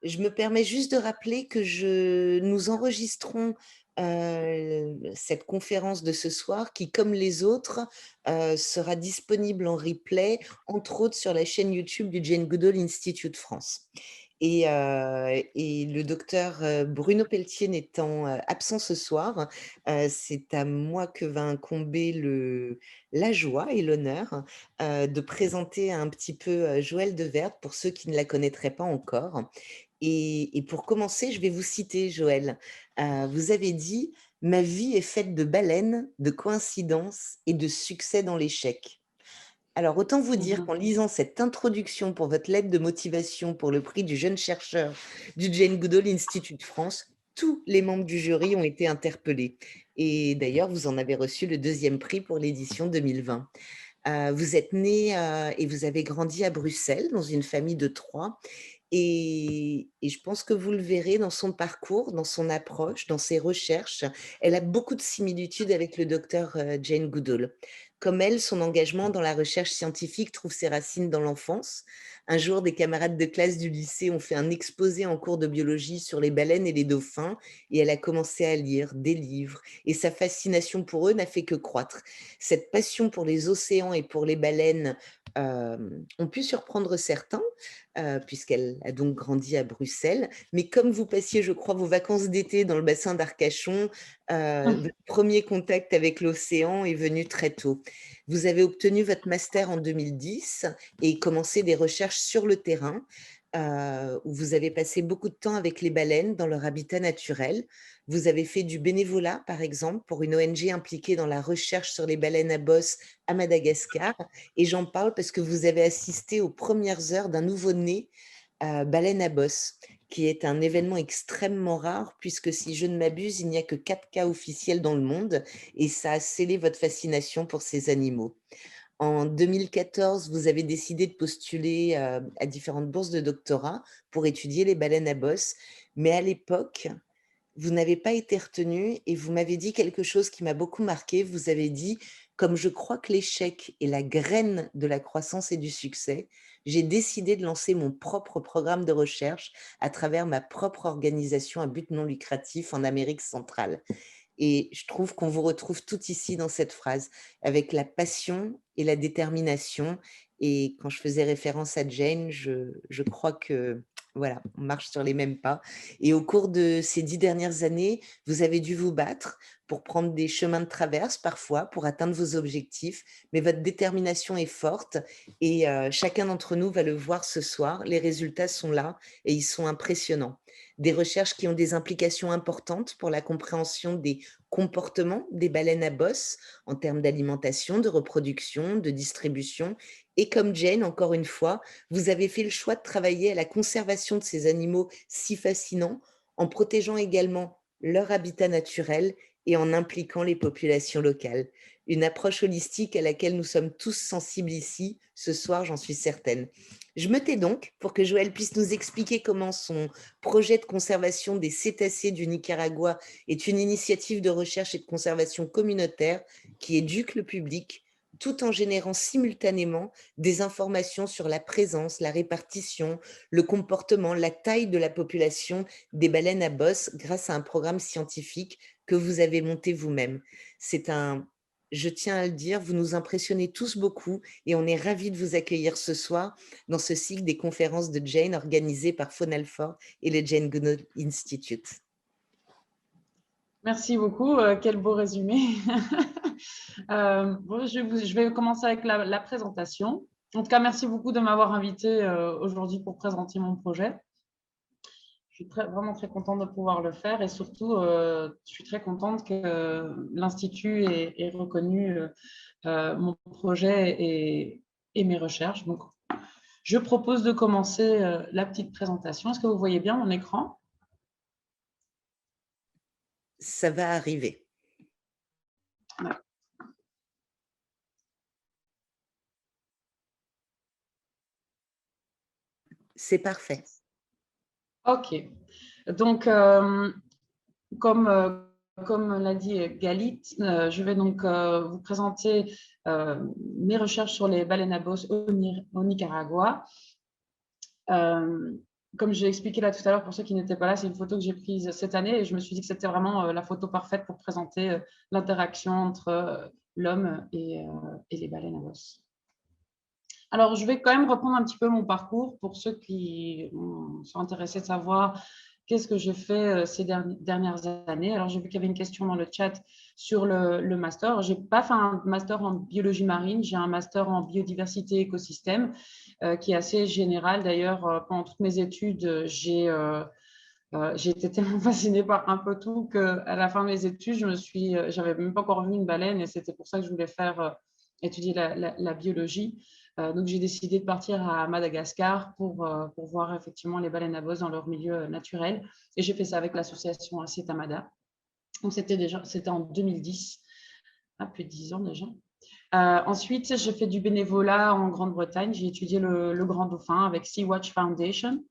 Je me permets juste de rappeler que nous enregistrons cette conférence de ce soir qui, comme les autres, sera disponible en replay, entre autres sur la chaîne YouTube du Jane Goodall Institute France. Et le docteur Bruno Pelletier n'étant absent ce soir, c'est à moi que va incomber la joie et l'honneur de présenter un petit peu Joëlle Deverte pour ceux qui ne la connaîtraient pas encore. Et pour commencer, je vais vous citer, Joëlle. Vous avez dit: «Ma vie est faite de baleines, de coïncidences et de succès dans l'échec». Alors, autant vous dire Mhm. qu'en lisant cette introduction pour votre lettre de motivation pour le prix du jeune chercheur du Jane Goodall Institute France, tous les membres du jury ont été interpellés. Et d'ailleurs, vous en avez reçu le deuxième prix pour l'édition 2020. Vous êtes né et vous avez grandi à Bruxelles dans une famille de trois. Et je pense que vous le verrez dans son parcours, dans son approche, dans ses recherches. Elle a beaucoup de similitudes avec le docteur Jane Goodall. Comme elle, son engagement dans la recherche scientifique trouve ses racines dans l'enfance. Un jour, des camarades de classe du lycée ont fait un exposé en cours de biologie sur les baleines et les dauphins, et elle a commencé à lire des livres, et sa fascination pour eux n'a fait que croître. Cette passion pour les océans et pour les baleines ont pu surprendre certains, puisqu'elle a donc grandi à Bruxelles. Mais comme vous passiez, je crois, vos vacances d'été dans le bassin d'Arcachon, votre premier contact avec l'océan est venu très tôt. Vous avez obtenu votre master en 2010 et commencé des recherches sur le terrain, où vous avez passé beaucoup de temps avec les baleines dans leur habitat naturel. Vous avez fait du bénévolat, par exemple, pour une ONG impliquée dans la recherche sur les baleines à bosse à Madagascar. Et j'en parle parce que vous avez assisté aux premières heures d'un nouveau-né baleine à bosse, qui est un événement extrêmement rare, puisque si je ne m'abuse, il n'y a que 4 cas officiels dans le monde, et ça a scellé votre fascination pour ces animaux. En 2014, vous avez décidé de postuler à différentes bourses de doctorat pour étudier les baleines à bosse, mais à l'époque, vous n'avez pas été retenue et vous m'avez dit quelque chose qui m'a beaucoup marqué. Vous avez dit: «Comme je crois que l'échec est la graine de la croissance et du succès, j'ai décidé de lancer mon propre programme de recherche à travers ma propre organisation à but non lucratif en Amérique centrale». Et je trouve qu'on vous retrouve tout ici dans cette phrase, avec la passion et la détermination. Et quand je faisais référence à Jane, je crois que voilà, on marche sur les mêmes pas. Et au cours de ces 10 dernières années, vous avez dû vous battre pour prendre des chemins de traverse parfois, pour atteindre vos objectifs, mais votre détermination est forte et chacun d'entre nous va le voir ce soir. Les résultats sont là et ils sont impressionnants. Des recherches qui ont des implications importantes pour la compréhension des comportements des baleines à bosse en termes d'alimentation, de reproduction, de distribution. Et comme Jane, encore une fois, vous avez fait le choix de travailler à la conservation de ces animaux si fascinants, en protégeant également leur habitat naturel et en impliquant les populations locales. Une approche holistique à laquelle nous sommes tous sensibles ici, ce soir, j'en suis certaine. Je me tais donc pour que Joël puisse nous expliquer comment son projet de conservation des cétacés du Nicaragua est une initiative de recherche et de conservation communautaire qui éduque le public tout en générant simultanément des informations sur la présence, la répartition, le comportement, la taille de la population des baleines à bosse grâce à un programme scientifique que vous avez monté vous-même. C'est un, je tiens à le dire, vous nous impressionnez tous beaucoup et on est ravis de vous accueillir ce soir dans ce cycle des conférences de Jane organisé par Fonalfort et le Jane Goodall Institute. Merci beaucoup. Quel beau résumé. Bon, je vais commencer avec la présentation. En tout cas, merci beaucoup de m'avoir invité aujourd'hui pour présenter mon projet. Je suis vraiment très contente de pouvoir le faire et surtout, je suis très contente que l'Institut ait reconnu mon projet et mes recherches. Donc, je propose de commencer la petite présentation. Est-ce que vous voyez bien mon écran? Ça va arriver. C'est parfait. Ok. Donc, comme, comme l'a dit Galit, je vais donc vous présenter mes recherches sur les baleines à bosse au Nicaragua. comme j'ai expliqué là tout à l'heure, pour ceux qui n'étaient pas là, c'est une photo que j'ai prise cette année et je me suis dit que c'était vraiment la photo parfaite pour présenter l'interaction entre l'homme et les baleines à bosse. Alors, je vais quand même reprendre un petit peu mon parcours pour ceux qui sont intéressés de savoir qu'est-ce que j'ai fait ces dernières années. Alors, j'ai vu qu'il y avait une question dans le chat sur le master. Je n'ai pas fait un master en biologie marine, j'ai un master en biodiversité et écosystème qui est assez général. D'ailleurs, pendant toutes mes études, j'ai été tellement fascinée par un peu tout qu'à la fin de mes études, j'avais même pas encore vu une baleine et c'était pour ça que je voulais faire étudier la biologie. Donc, j'ai décidé de partir à Madagascar pour voir effectivement les baleines à bosse dans leur milieu naturel. Et j'ai fait ça avec l'association Cetamada. Donc, c'était en 2010, plus de 10 ans déjà. Ensuite, j'ai fait du bénévolat en Grande-Bretagne. J'ai étudié le grand dauphin avec Sea-Watch Foundation.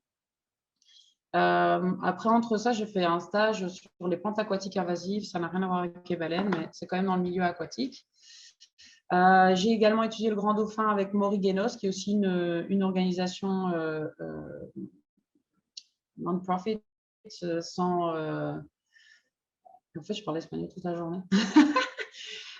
Après, entre ça, j'ai fait un stage sur les plantes aquatiques invasives. Ça n'a rien à voir avec les baleines, mais c'est quand même dans le milieu aquatique. J'ai également étudié le grand dauphin avec Maury Guénos, qui est aussi une organisation non-profit sans… En fait, je parlais espagnol toute la journée.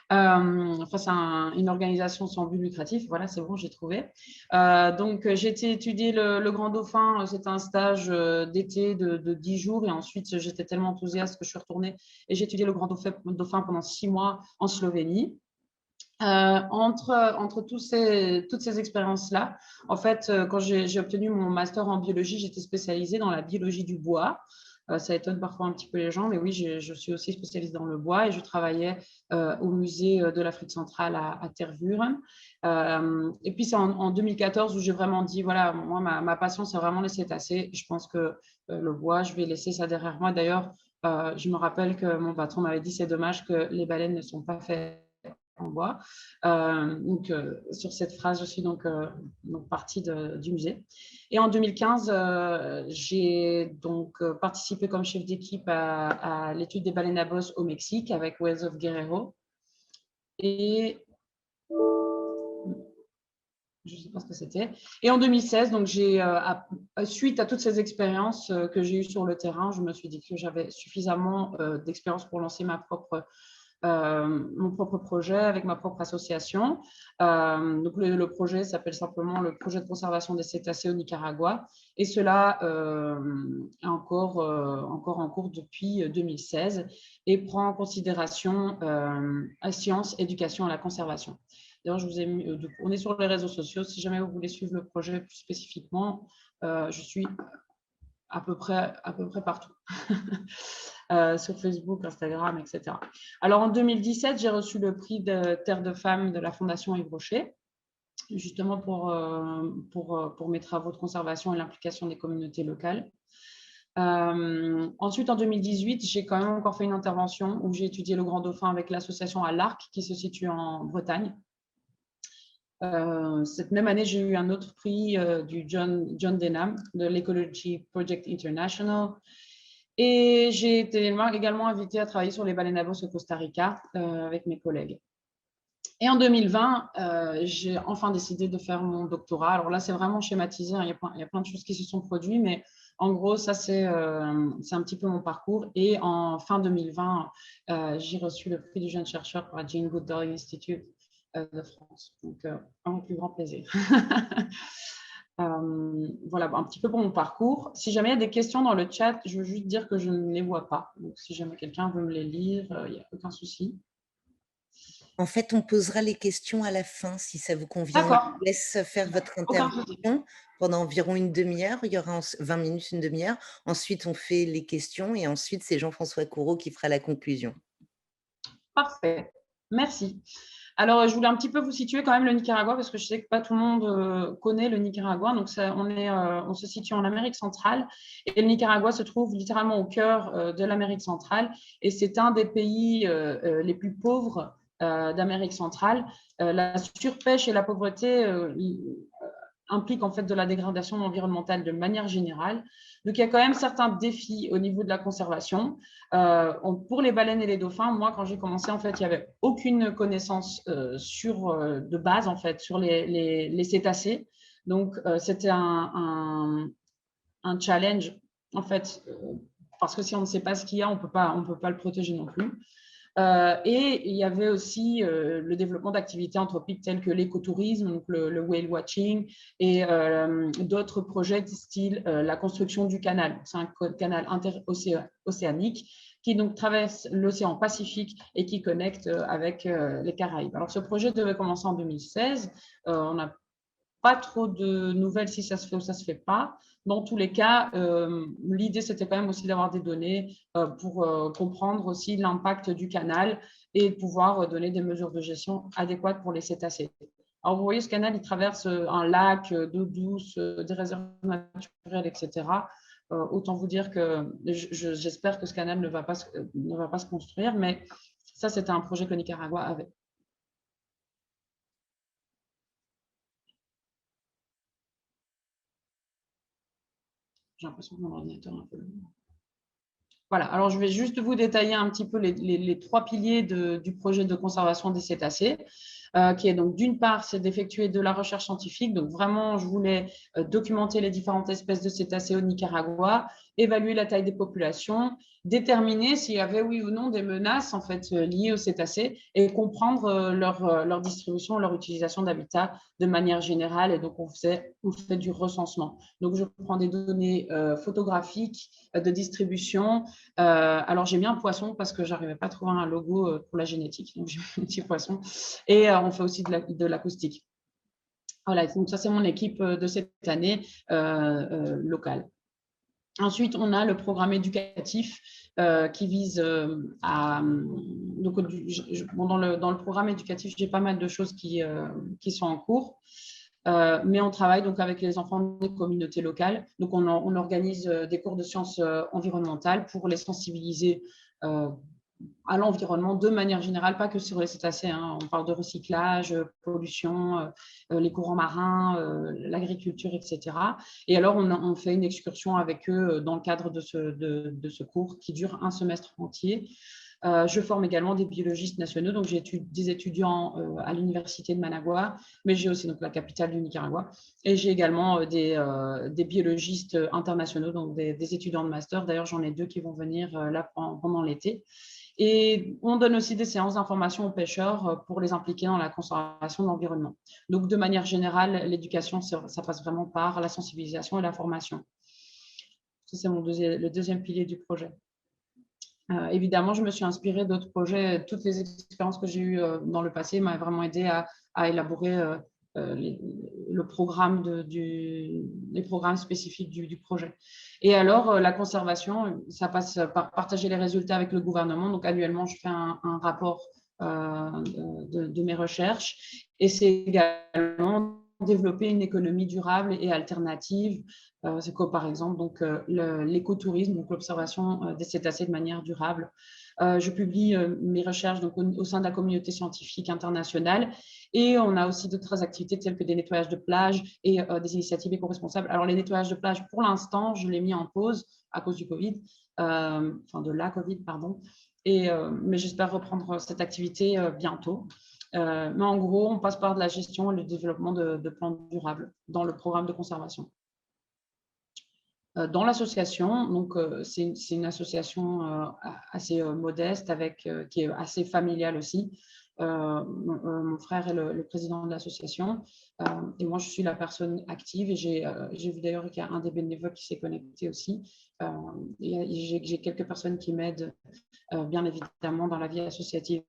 Enfin, c'est une organisation sans but lucratif. Voilà, c'est bon, j'ai trouvé. Donc, j'ai été étudier le Grand Dauphin. C'était un stage d'été de 10 jours. Et ensuite, j'étais tellement enthousiaste que je suis retournée et j'ai étudié le Grand Dauphin pendant 6 mois en Slovénie. Entre toutes ces expériences-là, en fait, quand j'ai obtenu mon master en biologie, j'étais spécialisée dans la biologie du bois. Ça étonne parfois un petit peu les gens, mais oui, je suis aussi spécialiste dans le bois et je travaillais au musée de l'Afrique centrale à Tervuren. Et puis, c'est en 2014 où j'ai vraiment dit, voilà, moi, ma passion, c'est vraiment les cétacés. Je pense que le bois, je vais laisser ça derrière moi. D'ailleurs, je me rappelle que mon patron m'avait dit, c'est dommage que les baleines ne sont pas faites en bois. Sur cette phrase, je suis donc partie du musée. Et en 2015, j'ai donc participé comme chef d'équipe à l'étude des baleines à bosse au Mexique avec Wells of Guerrero. Et je ne sais pas ce que c'était. Et en 2016, donc suite à toutes ces expériences que j'ai eues sur le terrain, je me suis dit que j'avais suffisamment d'expérience pour lancer mon propre projet avec ma propre association. Donc le projet s'appelle simplement le projet de conservation des cétacés au Nicaragua et cela est encore en cours depuis 2016 et prend en considération la science, éducation et la conservation. D'ailleurs, je vous ai mis, on est sur les réseaux sociaux. Si jamais vous voulez suivre le projet plus spécifiquement, je suis à peu près partout. Sur Facebook, Instagram, etc. Alors, en 2017, j'ai reçu le prix de Terre de Femmes de la Fondation Yves Rocher, justement pour mes travaux de conservation et l'implication des communautés locales. Ensuite, en 2018, j'ai quand même encore fait une intervention où j'ai étudié le Grand Dauphin avec l'association à l'Arc, qui se situe en Bretagne. Cette même année, j'ai eu un autre prix du John Denham de l'Ecology Project International. Et j'ai été également invitée à travailler sur les baleines à bosse au Costa Rica avec mes collègues. Et en 2020, j'ai enfin décidé de faire mon doctorat. Alors là, c'est vraiment schématisé, hein. Il y a plein de choses qui se sont produites, mais en gros, ça, c'est un petit peu mon parcours. Et en fin 2020, j'ai reçu le prix du jeune chercheur par la Jane Goodall Institute de France. Donc, un mon plus grand plaisir. Voilà, un petit peu pour mon parcours. Si jamais il y a des questions dans le chat, je veux juste dire que je ne les vois pas. Donc, si jamais quelqu'un veut me les lire, il n'y a aucun souci. En fait, on posera les questions à la fin, si ça vous convient. On D'accord. vous laisse faire votre intervention pendant environ une demi-heure. Il y aura 20 minutes, une demi-heure. Ensuite, on fait les questions et ensuite, c'est Jean-François Coureau qui fera la conclusion. Parfait. Merci. Alors, je voulais un petit peu vous situer quand même le Nicaragua parce que je sais que pas tout le monde connaît le Nicaragua. Donc, on se situe en Amérique centrale et le Nicaragua se trouve littéralement au cœur de l'Amérique centrale et c'est un des pays les plus pauvres d'Amérique centrale. La surpêche et la pauvreté impliquent en fait de la dégradation environnementale de manière générale. Donc, il y a quand même certains défis au niveau de la conservation. Pour les baleines et les dauphins, moi, quand j'ai commencé, en fait, il n'y avait aucune connaissance de base, en fait, sur les cétacés. Donc, c'était un challenge, en fait, parce que si on ne sait pas ce qu'il y a, on ne peut pas le protéger non plus. Et il y avait aussi le développement d'activités anthropiques telles que l'écotourisme, donc le whale watching, et d'autres projets du style la construction du canal. C'est un canal interocéanique qui donc traverse l'océan Pacifique et qui connecte avec les Caraïbes. Alors ce projet devait commencer en 2016. On n'a pas trop de nouvelles si ça se fait ou ça ne se fait pas. Dans tous les cas, l'idée, c'était quand même aussi d'avoir des données pour comprendre aussi l'impact du canal et pouvoir donner des mesures de gestion adéquates pour les cétacés. Alors, vous voyez, ce canal, il traverse un lac d'eau douce, des réserves naturelles, etc. Autant vous dire que j'espère que ce canal ne va pas se construire, mais ça, c'était un projet que le Nicaragua avait. J'ai l'impression que mon ordinateur est un peu long. Voilà, alors je vais juste vous détailler un petit peu les trois piliers du projet de conservation des cétacés, qui est donc d'une part, c'est d'effectuer de la recherche scientifique. Donc vraiment, je voulais documenter les différentes espèces de cétacés au Nicaragua, évaluer la taille des populations, déterminer s'il y avait oui ou non des menaces en fait liées aux cétacés et comprendre leur distribution, leur utilisation d'habitat de manière générale. Et donc on fait du recensement. Donc je prends des données photographiques de distribution. Alors j'ai mis un poisson parce que j'arrivais pas à trouver un logo pour la génétique, donc j'ai mis un petit poisson. Et on fait aussi de l'acoustique. Voilà, donc ça c'est mon équipe de cette année locale. Ensuite, on a le programme éducatif qui vise à… Donc, dans le programme éducatif, j'ai pas mal de choses qui sont en cours. Mais on travaille donc avec les enfants des communautés locales. Donc, on organise des cours de sciences environnementales pour les sensibiliser à l'environnement de manière générale, pas que sur les cétacés. Hein. On parle de recyclage, pollution, les courants marins, l'agriculture, etc. Et alors, on fait une excursion avec eux dans le cadre de ce cours qui dure un semestre entier. Je forme également des biologistes nationaux, donc j'ai des étudiants à l'université de Managua, mais j'ai aussi donc la capitale du Nicaragua, et j'ai également des biologistes internationaux, donc des étudiants de master. D'ailleurs, j'en ai 2 qui vont venir là pendant l'été. Et on donne aussi des séances d'information aux pêcheurs pour les impliquer dans la conservation de l'environnement. Donc, de manière générale, l'éducation, ça passe vraiment par la sensibilisation et la formation. Ça, c'est le deuxième pilier du projet. Évidemment, je me suis inspirée d'autres projets. Toutes les expériences que j'ai eues dans le passé m'ont vraiment aidé à élaborer le programme les programmes spécifiques du projet. Et alors, la conservation, ça passe par partager les résultats avec le gouvernement. Donc, annuellement, je fais un rapport de mes recherches. Et c'est également développer une économie durable et alternative. C'est quoi, par exemple, donc l'écotourisme, donc l'observation des cétacés de manière durable. Je publie mes recherches donc, au sein de la communauté scientifique internationale, et on a aussi d'autres activités telles que des nettoyages de plages et des initiatives éco-responsables. Alors, les nettoyages de plages, pour l'instant, je l'ai mis en pause à cause du Covid, enfin de la Covid, pardon, mais j'espère reprendre cette activité bientôt. Mais en gros, on passe par de la gestion et le développement de plans durables dans le programme de conservation. Dans l'association, donc c'est une association assez modeste, qui est assez familiale aussi. Mon frère est le président de l'association et moi je suis la personne active, et j'ai vu d'ailleurs qu'il y a un des bénévoles qui s'est connecté aussi. J'ai quelques personnes qui m'aident bien évidemment dans la vie associative.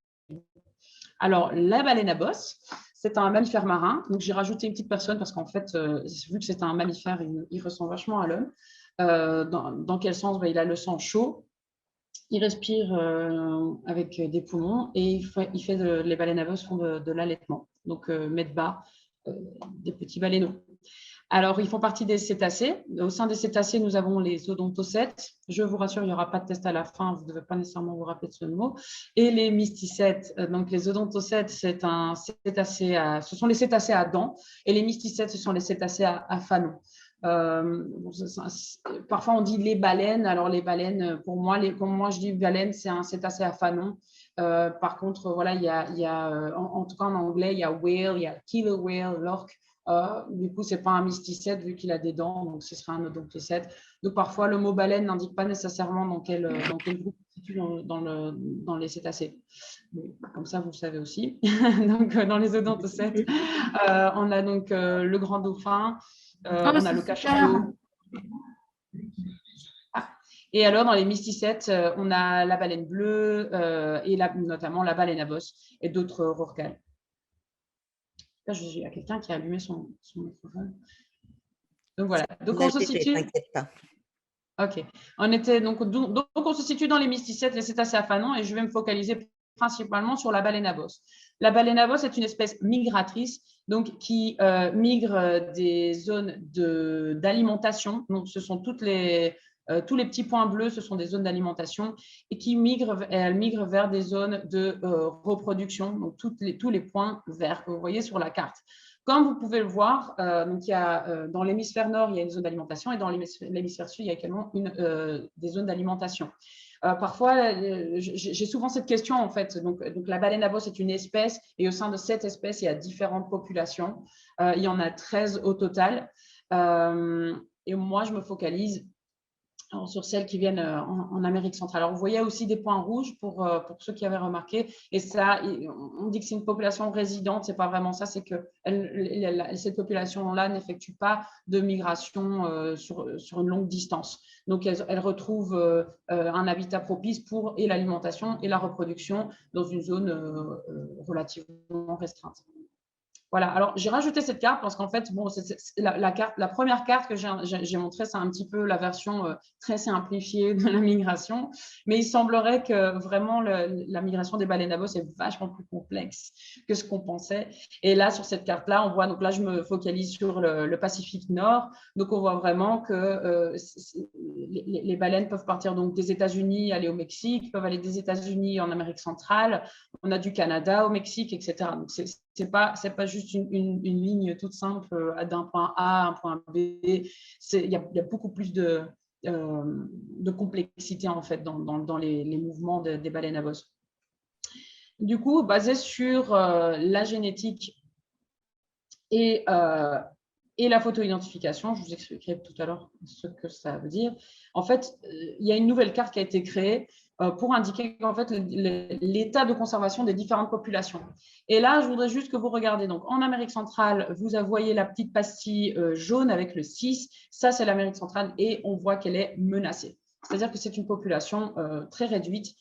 Alors, la baleine à bosse, c'est un mammifère marin. Donc, j'ai rajouté une petite personne parce qu'en fait, vu que c'est un mammifère, il ressemble vachement à l'homme. Dans quel sens? Il a le sang chaud, il respire avec des poumons, et les baleines à bosse font de l'allaitement. Donc, mettent bas des petits baleineaux. Alors, ils font partie des cétacés. Au sein des cétacés, nous avons les odontocètes. Je vous rassure, il n'y aura pas de test à la fin, vous ne devez pas nécessairement vous rappeler de ce mot. Et les mysticètes. Donc, les odontocètes, ce sont les cétacés à dents. Et les mysticètes, ce sont les cétacés à fanons. Parfois, on dit les baleines. Alors, les baleines, pour moi, je dis baleine, c'est un cétacé à fanon. Par contre, voilà, il y a en tout cas en anglais, il y a whale, il y a killer whale, l'orque. Du coup, ce n'est pas un mysticète vu qu'il a des dents, donc ce serait un odontocète. Donc, parfois, le mot baleine n'indique pas nécessairement dans quel groupe il se situe dans les cétacés. Mais, comme ça, vous le savez aussi. Donc, dans les odontocètes, on a donc le grand dauphin, on a le cachalot. Et alors, dans les mysticètes, on a la baleine bleue et notamment la baleine à bosse et d'autres rorquals. Là, il y a quelqu'un qui a allumé son microphone. Donc voilà. Donc on se situe. T'inquiète pas. Ok. Donc on se situe dans les mysticètes, les cétacés à fanon, et je vais me focaliser principalement sur la baleine à bosse. La baleine à bosse est une espèce migratrice, donc qui migre des zones d'alimentation. Donc ce sont tous les petits points bleus, ce sont des zones d'alimentation, et elle migre vers des zones de reproduction, donc tous les points verts que vous voyez sur la carte. Comme vous pouvez le voir, donc il y a, dans l'hémisphère nord, il y a une zone d'alimentation, et dans l'hémisphère sud, il y a également des zones d'alimentation. Parfois, j'ai souvent cette question, en fait. Donc, la baleine à bosse est une espèce, et au sein de cette espèce, il y a différentes populations. Il y en a 13 au total. Et moi, je me focalise sur celles qui viennent en Amérique centrale. Alors, vous voyez aussi des points rouges pour ceux qui avaient remarqué. Et ça, on dit que c'est une population résidente. Ce n'est pas vraiment ça. C'est que cette population-là n'effectue pas de migration sur une longue distance. Donc, elle retrouve un habitat propice pour et l'alimentation et la reproduction dans une zone relativement restreinte. Voilà, alors j'ai rajouté cette carte parce qu'en fait, bon, la première carte que j'ai montrée, c'est un petit peu la version très simplifiée de la migration, mais il semblerait que vraiment la migration des baleines à bosse est vachement plus complexe que ce qu'on pensait. Et là, sur cette carte-là, on voit, donc là, je me focalise sur le Pacifique Nord, donc on voit vraiment que les baleines peuvent partir donc des États-Unis, aller au Mexique, peuvent aller des États-Unis en Amérique centrale, on a du Canada au Mexique, etc. Donc, c'est pas juste une ligne toute simple d'un point A à un point B. Il y a beaucoup plus de complexité en fait dans les mouvements des baleines à bosse. Du coup, basé sur la génétique et la photo-identification, je vous expliquerai tout à l'heure ce que ça veut dire. En fait, il y a une nouvelle carte qui a été créée pour indiquer en fait l'état de conservation des différentes populations. Et là, je voudrais juste que vous regardiez. Donc, en Amérique centrale, vous voyez la petite pastille jaune avec le 6. Ça, c'est l'Amérique centrale et on voit qu'elle est menacée. C'est-à-dire que c'est une population très réduite.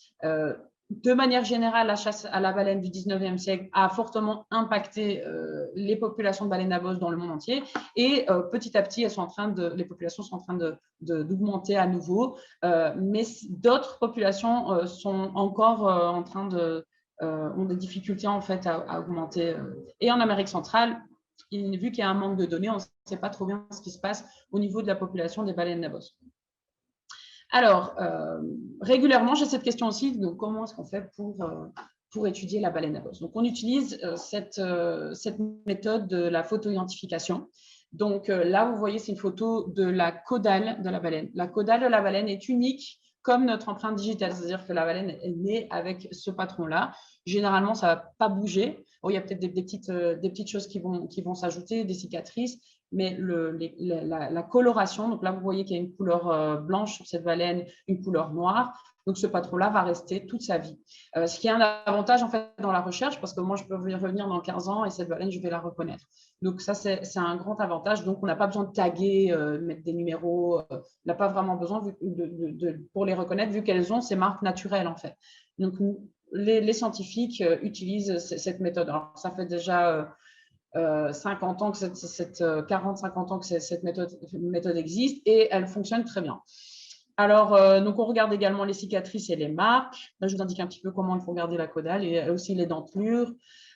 De manière générale, la chasse à la baleine du 19e siècle a fortement impacté les populations de baleines à bosse dans le monde entier. Et petit à petit, les populations sont en train d'augmenter à nouveau. Mais d'autres populations sont encore en train ont des difficultés en fait à augmenter. Et en Amérique centrale, vu qu'il y a un manque de données, on ne sait pas trop bien ce qui se passe au niveau de la population des baleines à bosse. Alors, régulièrement, j'ai cette question aussi, donc comment est-ce qu'on fait pour étudier la baleine à bosse? Donc, on utilise cette méthode de la photo-identification. Donc, là, vous voyez, c'est une photo de la caudale de la baleine. La caudale de la baleine est unique comme notre empreinte digitale, c'est-à-dire que la baleine est née avec ce patron-là. Généralement, ça ne va pas bouger. Bon, il y a peut-être des petites choses qui vont s'ajouter, des cicatrices, mais la coloration, donc là, vous voyez qu'il y a une couleur blanche sur cette baleine, une couleur noire. Donc, ce patron-là va rester toute sa vie. Ce qui est un avantage, en fait, dans la recherche, parce que moi, je peux revenir dans 15 ans et cette baleine, je vais la reconnaître. Donc, ça, c'est un grand avantage. Donc, on n'a pas besoin de taguer, mettre des numéros. On n'a pas vraiment besoin pour les reconnaître, vu qu'elles ont ces marques naturelles, en fait. Donc, les scientifiques utilisent cette méthode. Alors, ça fait déjà 50 ans que 40-50 ans que cette méthode existe et elle fonctionne très bien. Alors, donc on regarde également les cicatrices et les marques. Là, je vous indique un petit peu comment il faut regarder la caudale et aussi les dentelures.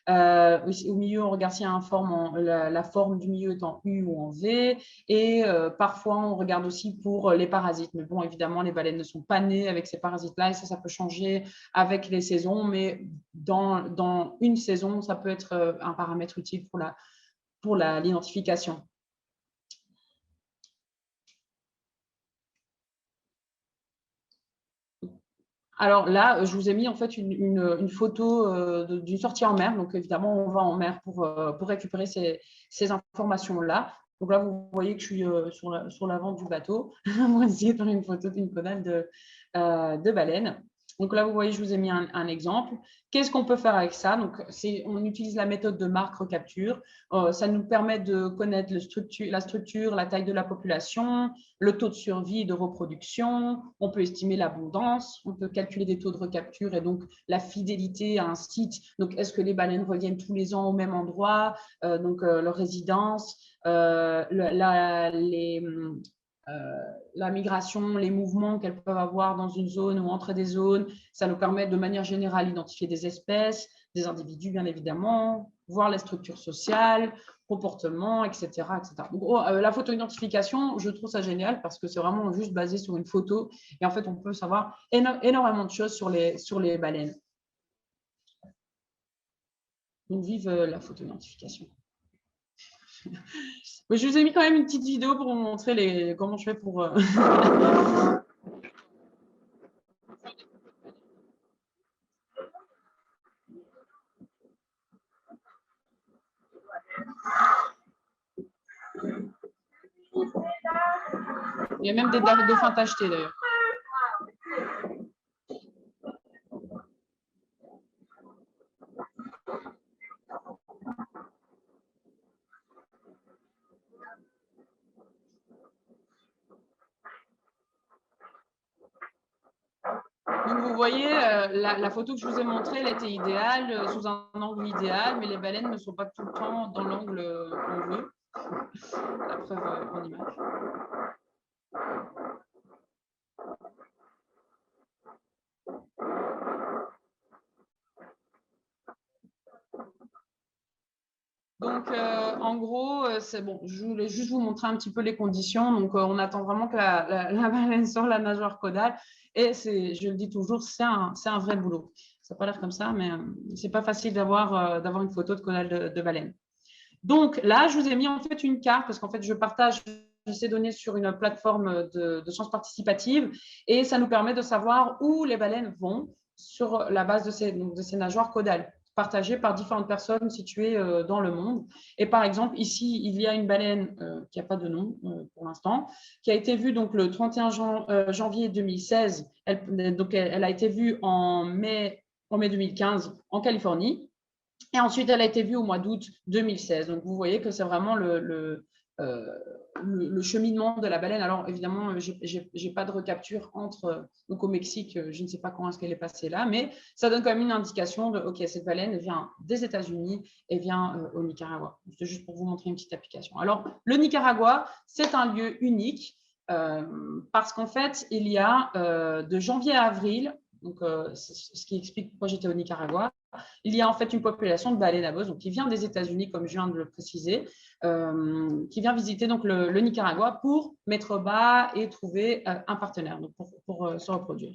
Au milieu, on regarde s'il y a la forme du milieu est en U ou en V. Et parfois, on regarde aussi pour les parasites. Mais bon, évidemment, les baleines ne sont pas nées avec ces parasites-là et ça peut changer avec les saisons. Mais dans une saison, ça peut être un paramètre utile pour l'identification. Alors là, je vous ai mis en fait une photo d'une sortie en mer. Donc évidemment, on va en mer pour récupérer ces informations-là. Donc là, vous voyez que je suis sur l'avant du bateau pour essayer de faire une photo d'une caudale de baleine. Donc là, vous voyez, je vous ai mis un exemple. Qu'est-ce qu'on peut faire avec ça? Donc, on utilise la méthode de marque-recapture. Ça nous permet de connaître la structure, la taille de la population, le taux de survie et de reproduction. On peut estimer l'abondance. On peut calculer des taux de recapture et donc la fidélité à un site. Donc, est-ce que les baleines reviennent tous les ans au même endroit? Leur résidence, la migration, les mouvements qu'elles peuvent avoir dans une zone ou entre des zones. Ça nous permet de manière générale d'identifier des espèces, des individus bien évidemment, voir les structures sociales, comportements, etc. etc. Donc, la photo-identification, je trouve ça génial parce que c'est vraiment juste basé sur une photo et en fait, on peut savoir énormément de choses sur les baleines. Donc, vive la photo-identification. Je vous ai mis quand même une petite vidéo pour vous montrer comment je fais pour… Il y a même des dauphins tachetés d'ailleurs. Donc, vous voyez, la photo que je vous ai montrée, elle était idéale, sous un angle idéal, mais les baleines ne sont pas tout le temps dans l'angle qu'on veut. La preuve en image. Donc, en gros, c'est bon. Je voulais juste vous montrer un petit peu les conditions. Donc, on attend vraiment que la baleine sorte la nageoire caudale. Et je le dis toujours, c'est un vrai boulot. Ça n'a pas l'air comme ça, mais c'est pas facile d'avoir une photo de caudale de baleine. Donc, là, je vous ai mis en fait une carte parce qu'en fait, je partage ces données sur une plateforme de sciences participatives et ça nous permet de savoir où les baleines vont sur la base de ces nageoires caudales, partagées par différentes personnes situées dans le monde. Et par exemple, ici, il y a une baleine qui n'a pas de nom pour l'instant, qui a été vue donc, le 31 janvier 2016. Elle a été vue en mai 2015 en Californie. Et ensuite, elle a été vue au mois d'août 2016. Donc, vous voyez que c'est vraiment le cheminement de la baleine. Alors, évidemment, je n'ai pas de recapture donc au Mexique, je ne sais pas quand est-ce qu'elle est passée là, mais ça donne quand même une indication de, OK, cette baleine vient des États-Unis et vient au Nicaragua. C'est juste pour vous montrer une petite application. Alors, le Nicaragua, c'est un lieu unique parce qu'en fait, il y a de janvier à avril, donc ce qui explique pourquoi j'étais au Nicaragua, il y a en fait une population de baleines à bosse qui vient des États-Unis, comme je viens de le préciser, qui vient visiter donc le Nicaragua pour mettre bas et trouver un partenaire donc pour se reproduire.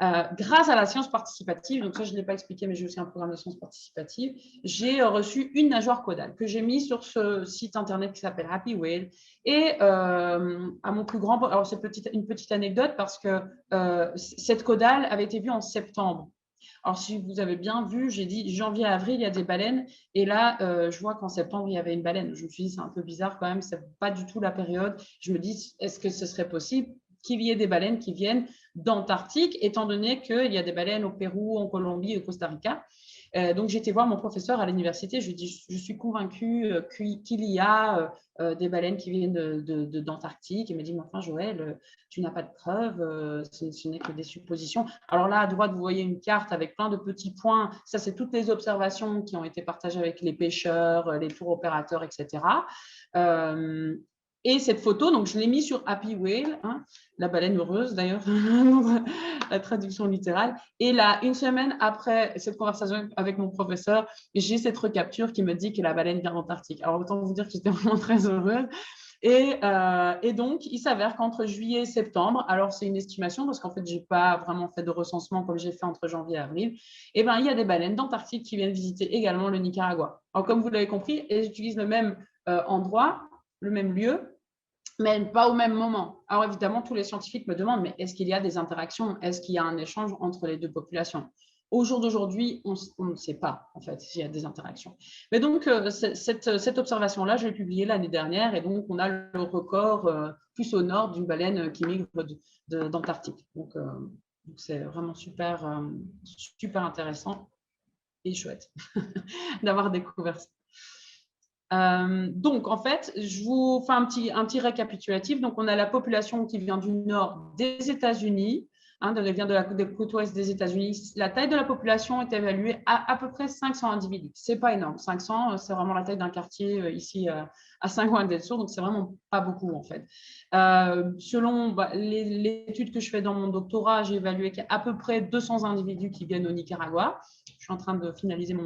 Grâce à la science participative, donc ça je ne l'ai pas expliqué, mais j'ai aussi un programme de science participative, j'ai reçu une nageoire caudale que j'ai mise sur ce site internet qui s'appelle Happy Whale. Et à mon plus grand… Alors c'est une petite anecdote parce que cette caudale avait été vue en septembre. Alors, si vous avez bien vu, j'ai dit janvier à avril, il y a des baleines. Et là, je vois qu'en septembre, il y avait une baleine. Je me suis dit, c'est un peu bizarre quand même, ce n'est pas du tout la période. Je me dis, est-ce que ce serait possible qu'il y ait des baleines qui viennent d'Antarctique, étant donné qu'il y a des baleines au Pérou, en Colombie et au Costa Rica. Donc, j'ai été voir mon professeur à l'université. Je lui ai dit, je suis convaincue qu'il y a des baleines qui viennent d'Antarctique. Il m'a dit, mais enfin, Joël, tu n'as pas de preuves, ce n'est que des suppositions. Alors là, à droite, vous voyez une carte avec plein de petits points. Ça, c'est toutes les observations qui ont été partagées avec les pêcheurs, les tours opérateurs, etc. Et cette photo, donc je l'ai mise sur Happy Whale, la baleine heureuse d'ailleurs, la traduction littérale. Et là, une semaine après cette conversation avec mon professeur, j'ai cette recapture qui me dit que la baleine vient d'Antarctique. Alors autant vous dire que j'étais vraiment très heureuse. Et donc, il s'avère qu'entre juillet et septembre, alors c'est une estimation parce qu'en fait, je n'ai pas vraiment fait de recensement comme j'ai fait entre janvier et avril, et ben, il y a des baleines d'Antarctique qui viennent visiter également le Nicaragua. Alors, comme vous l'avez compris, elles utilisent le même endroit, le même lieu, mais pas au même moment. Alors évidemment, tous les scientifiques me demandent, mais est-ce qu'il y a des interactions? Est-ce qu'il y a un échange entre les deux populations? Au jour d'aujourd'hui, on ne sait pas, en fait, s'il y a des interactions. Mais donc, cette observation-là, je l'ai publiée l'année dernière, et donc, on a le record plus au nord d'une baleine qui migre d'Antarctique. Donc, c'est vraiment super, super intéressant et chouette d'avoir découvert ça. Donc, en fait, je vous fais un petit récapitulatif. Donc, on a la population qui vient du nord des États-Unis, elle vient de la côte ouest des États-Unis. La taille de la population est évaluée à peu près 500 individus. Ce n'est pas énorme. 500, c'est vraiment la taille d'un quartier ici à Saint-Gobain-d'Elsourd, donc c'est vraiment pas beaucoup en fait. Selon l'étude que je fais dans mon doctorat, j'ai évalué qu'il y a à peu près 200 individus qui viennent au Nicaragua. Je suis en train de finaliser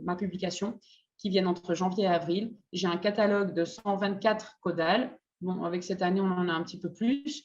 ma publication, qui viennent entre janvier et avril. J'ai un catalogue de 124 caudales. Bon, avec cette année, on en a un petit peu plus.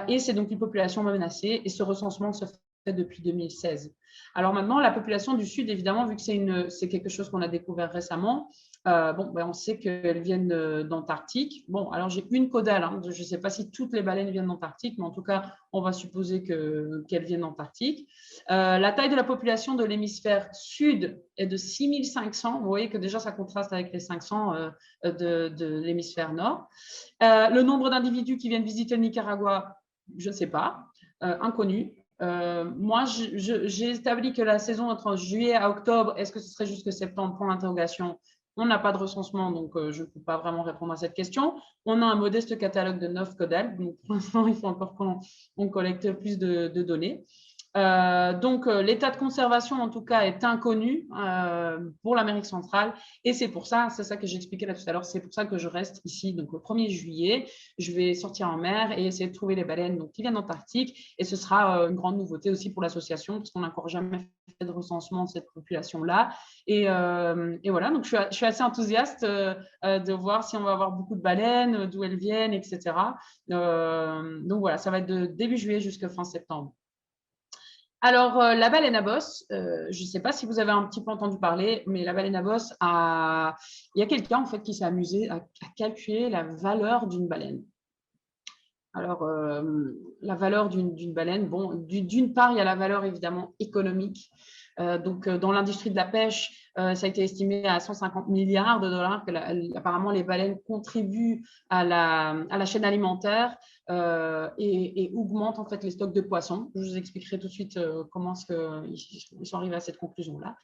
Et c'est donc une population menacée. Et ce recensement se fait depuis 2016. Alors maintenant, la population du Sud, évidemment, vu que c'est quelque chose qu'on a découvert récemment, on sait qu'elles viennent d'Antarctique. Bon, alors j'ai une caudale. Je ne sais pas si toutes les baleines viennent d'Antarctique, mais en tout cas, on va supposer qu'elles viennent d'Antarctique. La taille de la population de l'hémisphère sud est de 6500. Vous voyez que déjà, ça contraste avec les 500 de l'hémisphère nord. Le nombre d'individus qui viennent visiter le Nicaragua, je ne sais pas, inconnu. Moi, j'ai établi que la saison entre juillet à octobre, est-ce que ce serait jusque septembre? Point d'interrogation. On n'a pas de recensement, donc je ne peux pas vraiment répondre à cette question. On a un modeste catalogue de 9 caudales, donc pour l'instant, il faut encore qu'on collecte plus de données. Donc, l'état de conservation, en tout cas, est inconnu pour l'Amérique centrale. Et c'est ça que j'expliquais là tout à l'heure, c'est pour ça que je reste ici. Donc, le 1er juillet, je vais sortir en mer et essayer de trouver les baleines qui viennent d'Antarctique. Et ce sera une grande nouveauté aussi pour l'association, parce qu'on n'a encore jamais fait de recensement de cette population-là. Et voilà, donc je suis assez enthousiaste de voir si on va avoir beaucoup de baleines, d'où elles viennent, etc. Donc, voilà, ça va être de début juillet jusqu'à fin septembre. Alors, la baleine à bosse, je ne sais pas si vous avez un petit peu entendu parler, mais la baleine à bosse, il y a quelqu'un en fait qui s'est amusé à calculer la valeur d'une baleine. Alors, la valeur d'une baleine, bon, d'une part, il y a la valeur évidemment économique. Donc, dans l'industrie de la pêche, ça a été estimé à 150 milliards de dollars que apparemment les baleines contribuent à la chaîne alimentaire et augmentent en fait les stocks de poissons. Je vous expliquerai tout de suite comment ils sont arrivés à cette conclusion-là.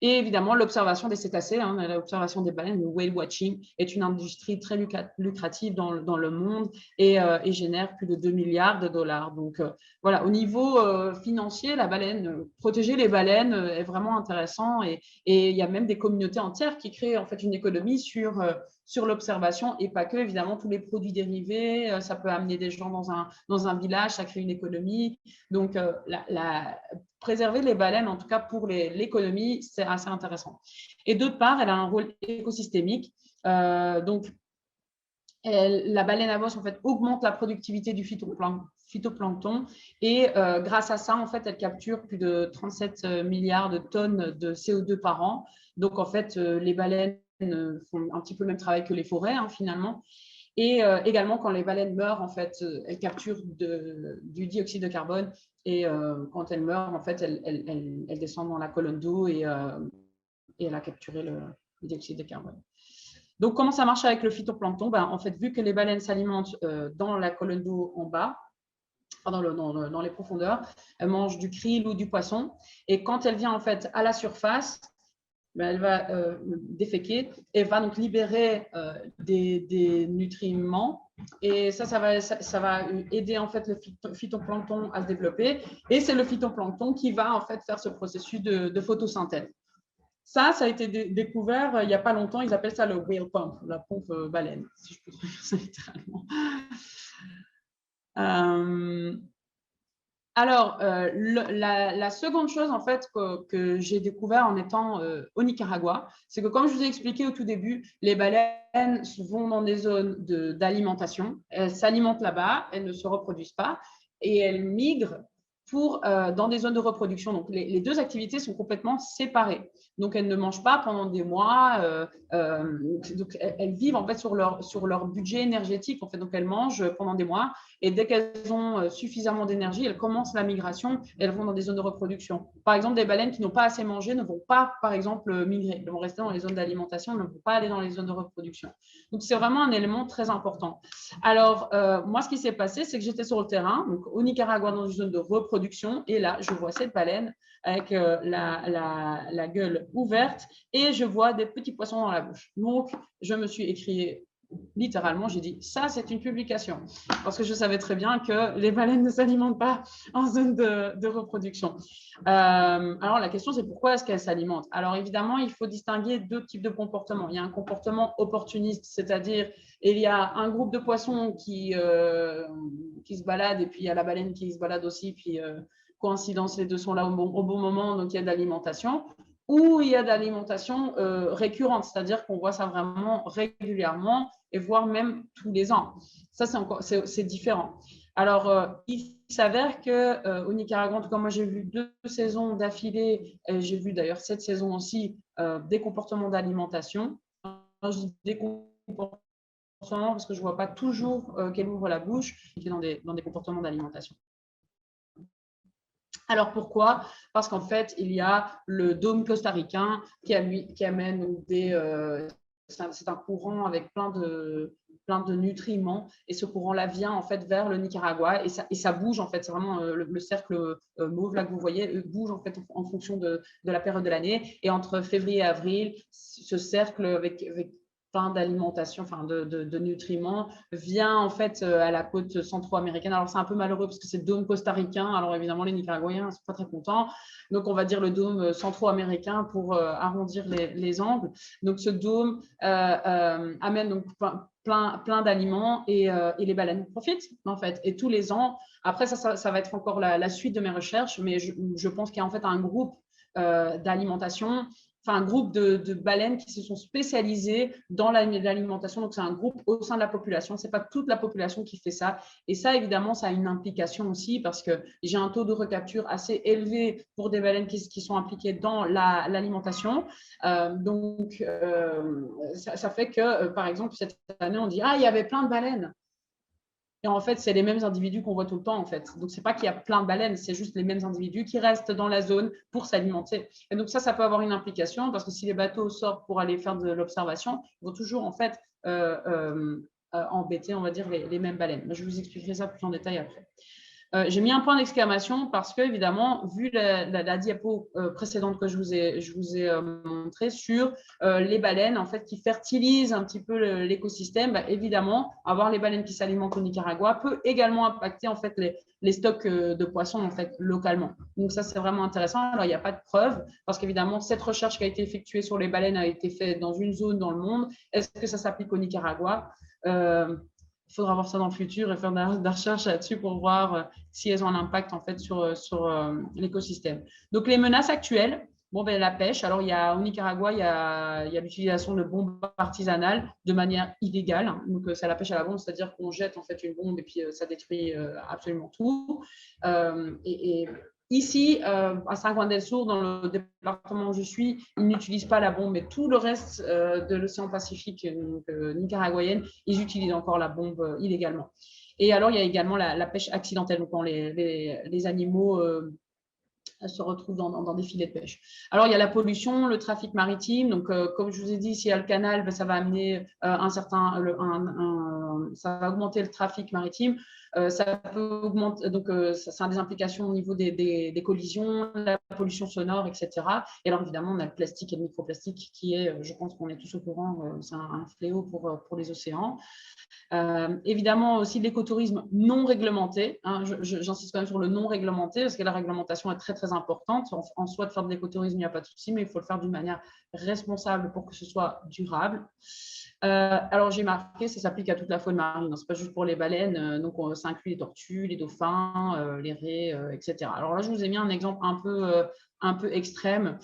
Et évidemment, l'observation des cétacés, l'observation des baleines, le whale watching, est une industrie très lucrative dans le monde et génère plus de 2 milliards de dollars. Donc, voilà, au niveau financier, protéger les baleines est vraiment intéressant et il y a même des communautés entières qui créent en fait une économie sur l'observation et pas que, évidemment, tous les produits dérivés. Ça peut amener des gens dans un village, ça crée une économie. Donc, préserver les baleines, en tout cas pour l'économie, c'est assez intéressant. Et d'autre part, elle a un rôle écosystémique. Donc, la baleine à bosse en fait, augmente la productivité du phytoplancton et grâce à ça, en fait, elle capture plus de 37 milliards de tonnes de CO2 par an. Donc, en fait, les baleines font un petit peu le même travail que les forêts, finalement. Et également, quand les baleines meurent, en fait, elles capturent du dioxyde de carbone. Et quand elles meurent, en fait, elles descendent dans la colonne d'eau et elle a capturé le dioxyde de carbone. Donc, comment ça marche avec le phytoplancton? En fait, vu que les baleines s'alimentent dans la colonne d'eau en bas, dans les profondeurs, elles mangent du krill ou du poisson. Et quand elle vient en fait à la surface, elle va déféquer et va donc libérer des nutriments. Et ça va aider en fait le phytoplancton à se développer. Et c'est le phytoplancton qui va en fait faire ce processus de photosynthèse. Ça a été découvert il n'y a pas longtemps. Ils appellent ça le whale pump, la pompe baleine, si je peux dire ça littéralement. Alors, la seconde chose en fait que j'ai découvert en étant au Nicaragua, c'est que comme je vous ai expliqué au tout début, les baleines vont dans des zones d'alimentation, elles s'alimentent là-bas, elles ne se reproduisent pas et elles migrent dans des zones de reproduction. Donc, les deux activités sont complètement séparées. Donc, elles ne mangent pas pendant des mois. Donc, elles vivent en fait sur leur budget énergétique. En fait. Donc, elles mangent pendant des mois. Et dès qu'elles ont suffisamment d'énergie, elles commencent la migration et elles vont dans des zones de reproduction. Par exemple, des baleines qui n'ont pas assez mangé ne vont pas, par exemple, migrer. Elles vont rester dans les zones d'alimentation, elles ne vont pas aller dans les zones de reproduction. Donc, c'est vraiment un élément très important. Alors, moi, ce qui s'est passé, c'est que j'étais sur le terrain, donc au Nicaragua, dans une zone de reproduction. Et là, je vois cette baleine avec la gueule ouverte et je vois des petits poissons dans la bouche. Donc, je me suis écrié littéralement, j'ai dit, ça, c'est une publication. Parce que je savais très bien que les baleines ne s'alimentent pas en zone de reproduction. Alors, la question, c'est pourquoi est-ce qu'elles s'alimentent? Alors, évidemment, il faut distinguer deux types de comportements. Il y a un comportement opportuniste, c'est-à-dire, il y a un groupe de poissons qui se baladent et puis il y a la baleine qui se balade aussi, puis coïncidence, les deux sont là au bon moment, donc il y a de l'alimentation. Ou il y a de l'alimentation récurrente, c'est-à-dire qu'on voit ça vraiment régulièrement et voire même tous les ans. Ça, c'est différent. Alors, il s'avère qu'au Nicaragua, en tout cas, moi, j'ai vu 2 saisons d'affilée, et j'ai vu d'ailleurs cette saison aussi, des comportements d'alimentation. Je dis des comportements parce que je ne vois pas toujours qu'elle ouvre la bouche, qui est dans des comportements d'alimentation. Alors pourquoi? Parce qu'en fait, il y a le dôme costaricain qui amène c'est un courant avec plein de nutriments et ce courant-là vient en fait vers le Nicaragua et ça bouge en fait. C'est vraiment le cercle mauve là que vous voyez bouge en fait en fonction de la période de l'année et entre février et avril, ce cercle avec plein d'alimentation, enfin de nutriments, vient en fait à la côte centro-américaine. Alors c'est un peu malheureux parce que c'est le dôme costaricain. Alors évidemment les Nicaraguayens ne sont pas très contents. Donc on va dire le dôme centro-américain pour arrondir les angles. Donc ce dôme amène donc plein d'aliments et les baleines profitent en fait. Et tous les ans, après ça va être encore la suite de mes recherches, mais je pense qu'il y a en fait un groupe d'alimentation, enfin un groupe de baleines qui se sont spécialisées dans l'alimentation. Donc, c'est un groupe au sein de la population. Ce n'est pas toute la population qui fait ça. Et ça, évidemment, ça a une implication aussi parce que j'ai un taux de recapture assez élevé pour des baleines qui sont impliquées dans l'alimentation. Donc, ça fait que, par exemple, cette année, on dit « Ah, il y avait plein de baleines ». Et en fait, c'est les mêmes individus qu'on voit tout le temps, en fait. Donc, ce n'est pas qu'il y a plein de baleines, c'est juste les mêmes individus qui restent dans la zone pour s'alimenter. Et donc, ça peut avoir une implication parce que si les bateaux sortent pour aller faire de l'observation, ils vont toujours, en fait, embêter, on va dire, les mêmes baleines. Mais je vous expliquerai ça plus en détail après. J'ai mis un point d'exclamation parce que, évidemment, vu la diapo précédente que je vous ai montré sur les baleines en fait, qui fertilisent un petit peu l'écosystème, bah, évidemment, avoir les baleines qui s'alimentent au Nicaragua peut également impacter en fait, les stocks de poissons en fait, localement. Donc, ça, c'est vraiment intéressant. Alors, il n'y a pas de preuve parce qu'évidemment, cette recherche qui a été effectuée sur les baleines a été faite dans une zone dans le monde. Est-ce que ça s'applique au Nicaragua? Il faudra voir ça dans le futur et faire de la recherche là-dessus pour voir si elles ont un impact en fait sur l'écosystème. Donc, les menaces actuelles, la pêche. Alors, au Nicaragua, il y a l'utilisation de bombes artisanales de manière illégale. Donc, c'est la pêche à la bombe, c'est-à-dire qu'on jette en fait une bombe et puis ça détruit absolument tout. Ici, à Saint-Juan-del-Sur, dans le département où je suis, ils n'utilisent pas la bombe, mais tout le reste de l'océan Pacifique nicaraguayenne, ils utilisent encore la bombe illégalement. Et alors, il y a également la pêche accidentelle, donc quand les animaux se retrouvent dans des filets de pêche. Alors, il y a la pollution, le trafic maritime. Donc, comme je vous ai dit, s'il y a le canal, ça va amener ça va augmenter le trafic maritime. Ça peut augmenter, donc ça a des implications au niveau des collisions, la pollution sonore, etc. Et alors, évidemment, on a le plastique et le microplastique qui est, je pense qu'on est tous au courant, c'est un fléau pour les océans. Évidemment, aussi l'écotourisme non réglementé. Hein, j'insiste quand même sur le non réglementé parce que la réglementation est très, très importante. En soi, de faire de l'écotourisme, il n'y a pas de souci, mais il faut le faire d'une manière responsable pour que ce soit durable. Alors, j'ai marqué, ça s'applique à toute la faune marine. Ce n'est pas juste pour les baleines. Donc, ça inclut les tortues, les dauphins, les raies, etc. Alors là, je vous ai mis un exemple un peu extrême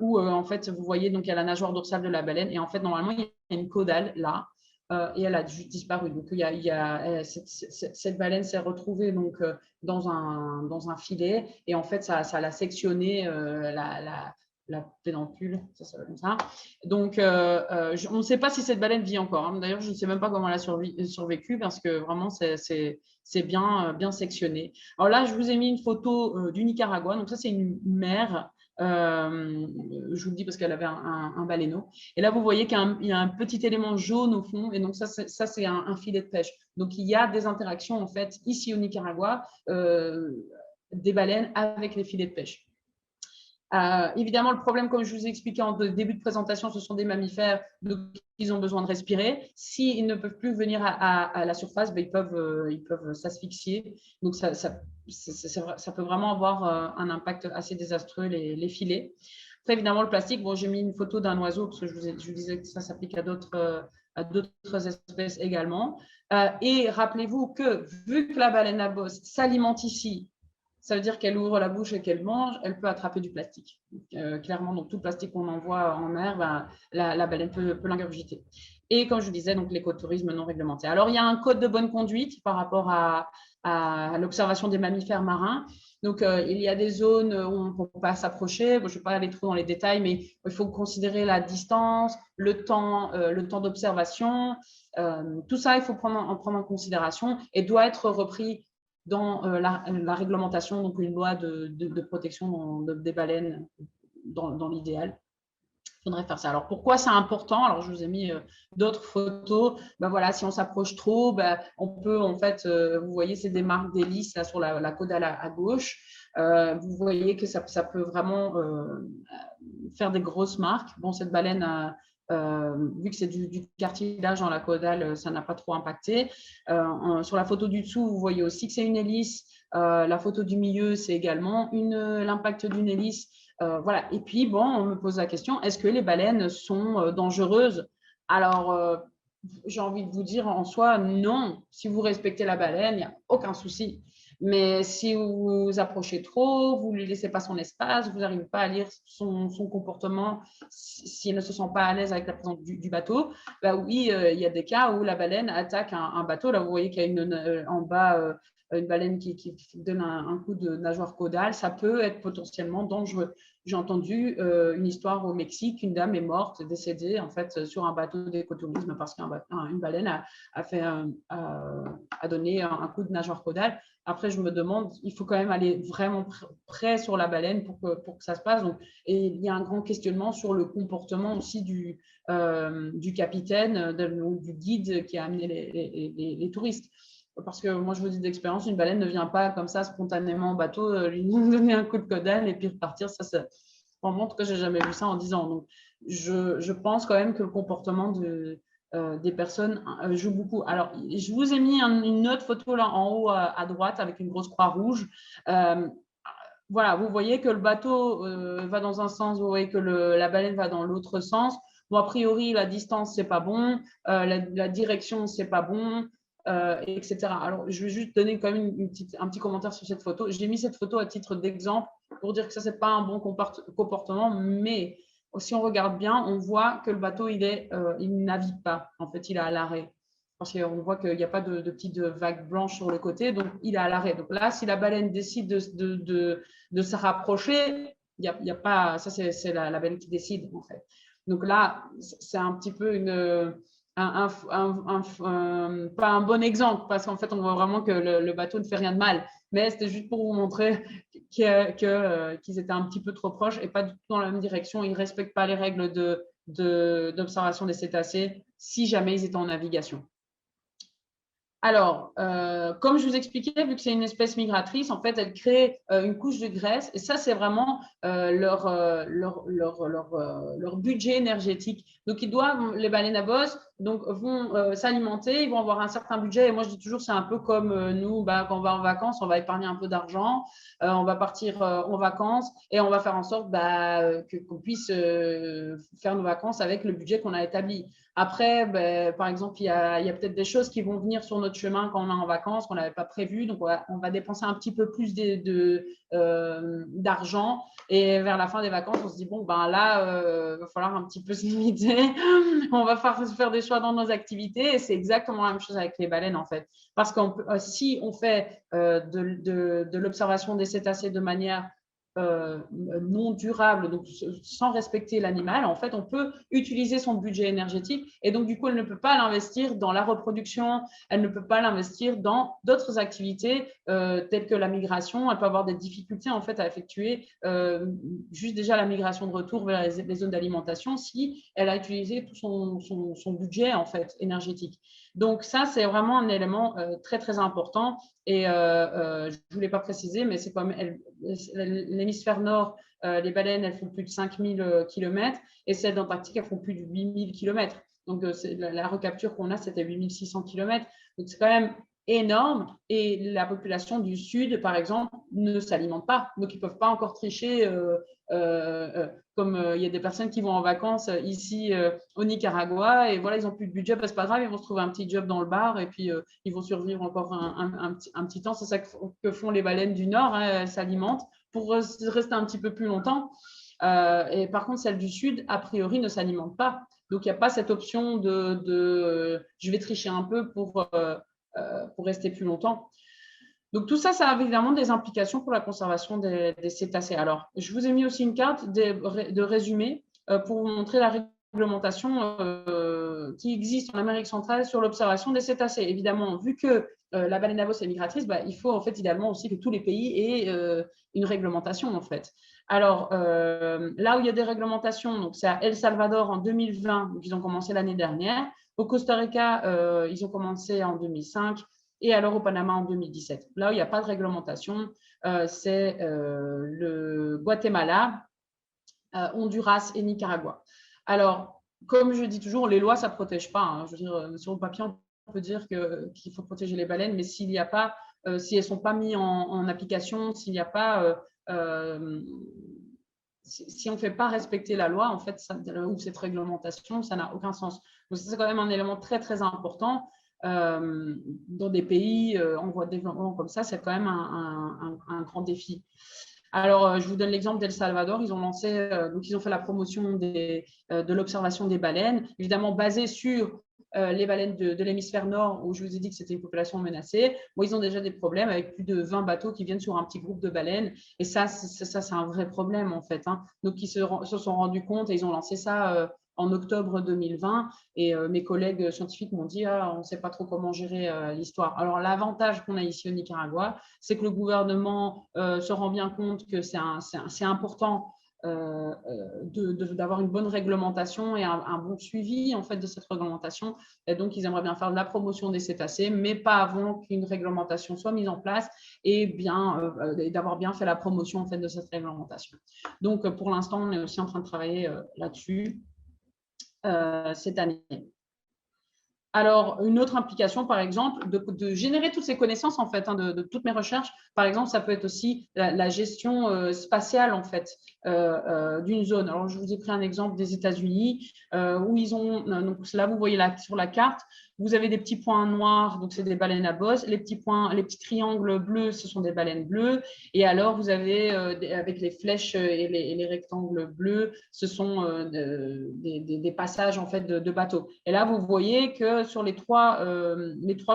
où, en fait, vous voyez, donc, il y a la nageoire dorsale de la baleine. Et en fait, normalement, il y a une caudale là. et elle a juste disparu. Donc, cette baleine s'est retrouvée donc, dans un filet et en fait, ça l'a sectionné la pédoncule, ça s'appelle comme ça. Donc, on ne sait pas si cette baleine vit encore. Hein. D'ailleurs, je ne sais même pas comment elle a survécu parce que vraiment, c'est bien sectionné. Alors là, je vous ai mis une photo du Nicaragua. Donc ça, c'est une mer. Je vous le dis parce qu'elle avait un baleineau. Et là, vous voyez qu'il y a un petit élément jaune au fond. Et donc ça, c'est un filet de pêche. Donc, il y a des interactions, en fait, ici au Nicaragua, des baleines avec les filets de pêche. Évidemment, le problème, comme je vous ai expliqué en début de présentation, ce sont des mammifères, donc ils ont besoin de respirer. S'ils ne peuvent plus venir à la surface, ben, ils peuvent s'asphyxier. Donc, ça peut vraiment avoir un impact assez désastreux, les filets. Après, évidemment, le plastique, bon, j'ai mis une photo d'un oiseau parce que je vous disais que ça s'applique à d'autres espèces également. Et rappelez-vous que, vu que la baleine à bosse s'alimente ici, ça veut dire qu'elle ouvre la bouche et qu'elle mange, elle peut attraper du plastique. Clairement, donc tout le plastique qu'on envoie en mer, ben, la baleine peut l'ingurgiter. Et comme je vous disais, donc l'écotourisme non réglementé. Alors, il y a un code de bonne conduite par rapport à l'observation des mammifères marins. Donc, il y a des zones où on ne peut pas s'approcher. Bon, je ne vais pas aller trop dans les détails, mais il faut considérer la distance, le temps d'observation. Tout ça, il faut prendre en considération et doit être repris dans la réglementation, donc une loi de protection des baleines dans l'idéal. Il faudrait faire ça. Alors, pourquoi c'est important? Alors, je vous ai mis d'autres photos. Ben voilà, si on s'approche trop, ben, on peut, en fait, vous voyez, c'est des marques d'hélice là, sur la caudale à gauche. Vous voyez que ça peut vraiment faire des grosses marques. Bon, cette baleine, vu que c'est du cartilage dans la caudale, ça n'a pas trop impacté. Sur la photo du dessous, vous voyez aussi que c'est une hélice. La photo du milieu, c'est également l'impact d'une hélice. Voilà. Et puis, bon, on me pose la question, est-ce que les baleines sont dangereuses? Alors, j'ai envie de vous dire en soi, non. Si vous respectez la baleine, il n'y a aucun souci. Mais si vous vous approchez trop, vous ne lui laissez pas son espace, vous n'arrivez pas à lire son comportement, si elle ne se sent pas à l'aise avec la présence du bateau, bah oui, il y a des cas où la baleine attaque un bateau. Là, vous voyez qu'il y a en bas une baleine qui donne un coup de nageoire caudale. Ça peut être potentiellement dangereux. J'ai entendu une histoire au Mexique, une dame est morte, décédée en fait sur un bateau d'écotourisme parce qu'une baleine a donné un coup de nageoire caudale. Après, je me demande, il faut quand même aller vraiment près sur la baleine pour que ça se passe. Donc, et il y a un grand questionnement sur le comportement aussi du capitaine ou du guide qui a amené les touristes. Parce que moi, je vous dis d'expérience, une baleine ne vient pas comme ça spontanément au bateau, lui donner un coup de caudale et puis repartir. Ça montre que je n'ai jamais vu ça en 10 ans. Donc, je pense quand même que le comportement des personnes joue beaucoup. Alors, je vous ai mis une autre photo là en haut à droite avec une grosse croix rouge. Voilà, vous voyez que le bateau va dans un sens, vous voyez que la baleine va dans l'autre sens. Bon, a priori, la distance, c'est pas bon, la direction, c'est pas bon, etc. Alors, je vais juste donner quand même un petit commentaire sur cette photo. J'ai mis cette photo à titre d'exemple pour dire que ça, c'est pas un bon comportement, mais si on regarde bien, on voit que le bateau, il ne navigue pas. En fait, il est à l'arrêt. Parce qu'on voit qu'il n'y a pas de petites vagues blanches sur le côté, donc il est à l'arrêt. Donc là, si la baleine décide de se rapprocher, il y a pas, ça c'est la baleine qui décide en fait. Donc là, c'est un petit peu pas un bon exemple parce qu'en fait, on voit vraiment que le bateau ne fait rien de mal. Mais c'était juste pour vous montrer qu'ils étaient un petit peu trop proches et pas du tout dans la même direction. Ils ne respectent pas les règles d'observation des cétacés si jamais ils étaient en navigation. Alors, comme je vous expliquais, vu que c'est une espèce migratrice, en fait, elle crée une couche de graisse et ça, c'est vraiment leur budget énergétique. Donc, les baleines à bosse vont s'alimenter, ils vont avoir un certain budget. Et moi, je dis toujours, c'est un peu comme nous, quand on va en vacances, on va épargner un peu d'argent, on va partir en vacances et on va faire en sorte qu'on puisse faire nos vacances avec le budget qu'on a établi. Après, par exemple, il y a peut-être des choses qui vont venir sur notre notre chemin quand on est en vacances, qu'on n'avait pas prévu. Donc, on va dépenser un petit peu plus d'argent. Et vers la fin des vacances, on se dit, bon, ben là, il va falloir un petit peu se limiter. On va faire des choix dans nos activités. Et c'est exactement la même chose avec les baleines, en fait. Parce que si on fait de l'observation des cétacés de manière non durable, donc sans respecter l'animal, en fait, on peut utiliser son budget énergétique et donc, du coup, elle ne peut pas l'investir dans la reproduction, elle ne peut pas l'investir dans d'autres activités telles que la migration. Elle peut avoir des difficultés, en fait, à effectuer juste déjà la migration de retour vers les zones d'alimentation si elle a utilisé tout son budget, en fait, énergétique. Donc, ça, c'est vraiment un élément très, très important. Et je ne voulais pas préciser, mais c'est comme l'hémisphère nord, les baleines, elles font plus de 5000 km et celles d'Antarctique, elles font plus de 8000 km. Donc, la recapture qu'on a, c'était 8600 km. Donc, c'est quand même énorme. Et la population du Sud, par exemple, ne s'alimente pas. Donc, ils ne peuvent pas encore tricher comme il y a des personnes qui vont en vacances ici au Nicaragua et voilà, ils n'ont plus de budget, c'est pas grave, ils vont se trouver un petit job dans le bar et puis ils vont survivre encore un petit temps. C'est ça que font les baleines du Nord, hein, elles s'alimentent pour rester un petit peu plus longtemps. Et par contre, celles du Sud, a priori, ne s'alimentent pas. Donc, il n'y a pas cette option de je vais tricher un peu pour rester plus longtemps. Donc, tout ça, ça a évidemment des implications pour la conservation des cétacés. Alors, je vous ai mis aussi une carte de résumé pour vous montrer la réglementation qui existe en Amérique centrale sur l'observation des cétacés. Évidemment, vu que la baleine à bosse est migratrice, il faut en fait idéalement aussi que tous les pays aient une réglementation en fait. Alors, là où il y a des réglementations, donc c'est à El Salvador en 2020, donc ils ont commencé l'année dernière. Au Costa Rica, ils ont commencé en 2005 et alors au Panama en 2017. Là où il n'y a pas de réglementation, c'est le Guatemala, Honduras et Nicaragua. Alors, comme je dis toujours, les lois, ça ne protège pas. Hein. Je veux dire, sur le papier, on peut dire qu'il faut protéger les baleines, mais s'il n'y a pas, si elles ne sont pas mises en application, s'il n'y a pas si on ne fait pas respecter la loi, en fait, ou cette réglementation, ça n'a aucun sens. Donc, c'est quand même un élément très, très important. Dans des pays en voie de développement comme ça, c'est quand même un grand défi. Alors, je vous donne l'exemple d'El Salvador. Ils ont lancé, donc ils ont fait la promotion de l'observation des baleines, évidemment basée sur les baleines de l'hémisphère nord, où je vous ai dit que c'était une population menacée. Bon, ils ont déjà des problèmes avec plus de 20 bateaux qui viennent sur un petit groupe de baleines. Et ça, c'est un vrai problème, en fait. Hein. Donc, ils se sont rendus compte et ils ont lancé ça en octobre 2020. Et mes collègues scientifiques m'ont dit on ne sait pas trop comment gérer l'histoire. Alors, l'avantage qu'on a ici au Nicaragua, c'est que le gouvernement se rend bien compte que c'est important d'avoir une bonne réglementation et un bon suivi en fait de cette réglementation. Et donc, ils aimeraient bien faire de la promotion des cétacés, mais pas avant qu'une réglementation soit mise en place et d'avoir bien fait la promotion en fait de cette réglementation. Donc, pour l'instant, on est aussi en train de travailler là-dessus cette année. Alors, une autre implication, par exemple, de générer toutes ces connaissances, en fait, hein, de toutes mes recherches, par exemple, ça peut être aussi la gestion spatiale, en fait, d'une zone. Alors, je vous ai pris un exemple des États-Unis, où ils ont, donc là, vous voyez là, sur la carte, vous avez des petits points noirs, donc c'est des baleines à bosse. Les petits triangles bleus, ce sont des baleines bleues. Et alors, vous avez, avec les flèches et les rectangles bleus, ce sont des passages, en fait, de bateaux. Et là, vous voyez que sur les trois